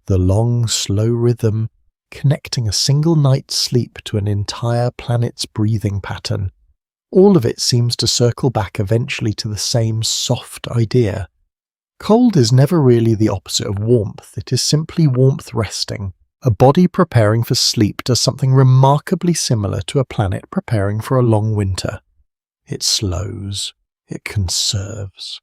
the long, slow rhythm connecting a single night's sleep to an entire planet's breathing pattern. All of it seems to circle back eventually to the same soft idea. Cold is never really the opposite of warmth, it is simply warmth resting. A body preparing for sleep does something remarkably similar to a planet preparing for a long winter. It slows, it conserves.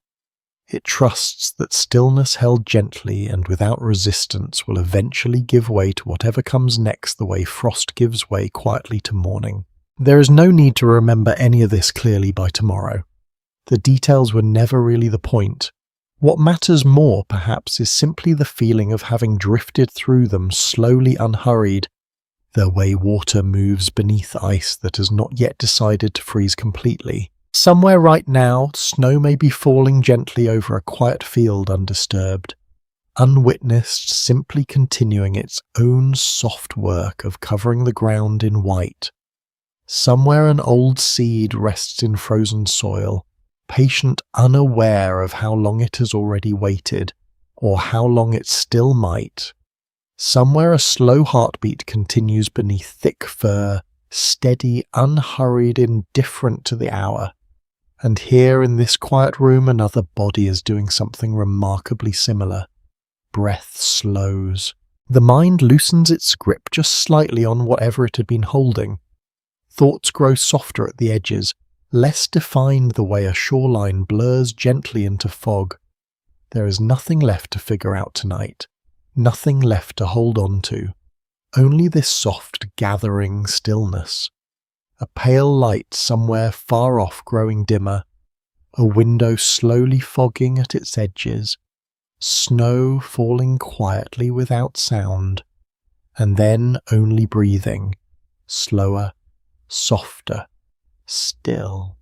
It trusts that stillness held gently and without resistance will eventually give way to whatever comes next, the way frost gives way quietly to morning. There is no need to remember any of this clearly by tomorrow. The details were never really the point. What matters more, perhaps, is simply the feeling of having drifted through them slowly unhurried, the way water moves beneath ice that has not yet decided to freeze completely. Somewhere right now, snow may be falling gently over a quiet field undisturbed, unwitnessed, simply continuing its own soft work of covering the ground in white. Somewhere an old seed rests in frozen soil, patient, unaware of how long it has already waited, or how long it still might. Somewhere a slow heartbeat continues beneath thick fur, steady, unhurried, indifferent to the hour. And here in this quiet room another body is doing something remarkably similar. Breath slows. The mind loosens its grip just slightly on whatever it had been holding. Thoughts grow softer at the edges, less defined the way a shoreline blurs gently into fog. There is nothing left to figure out tonight, nothing left to hold on to, only this soft gathering stillness. A pale light somewhere far off growing dimmer, a window slowly fogging at its edges, snow falling quietly without sound, and then only breathing, slower, softer, still.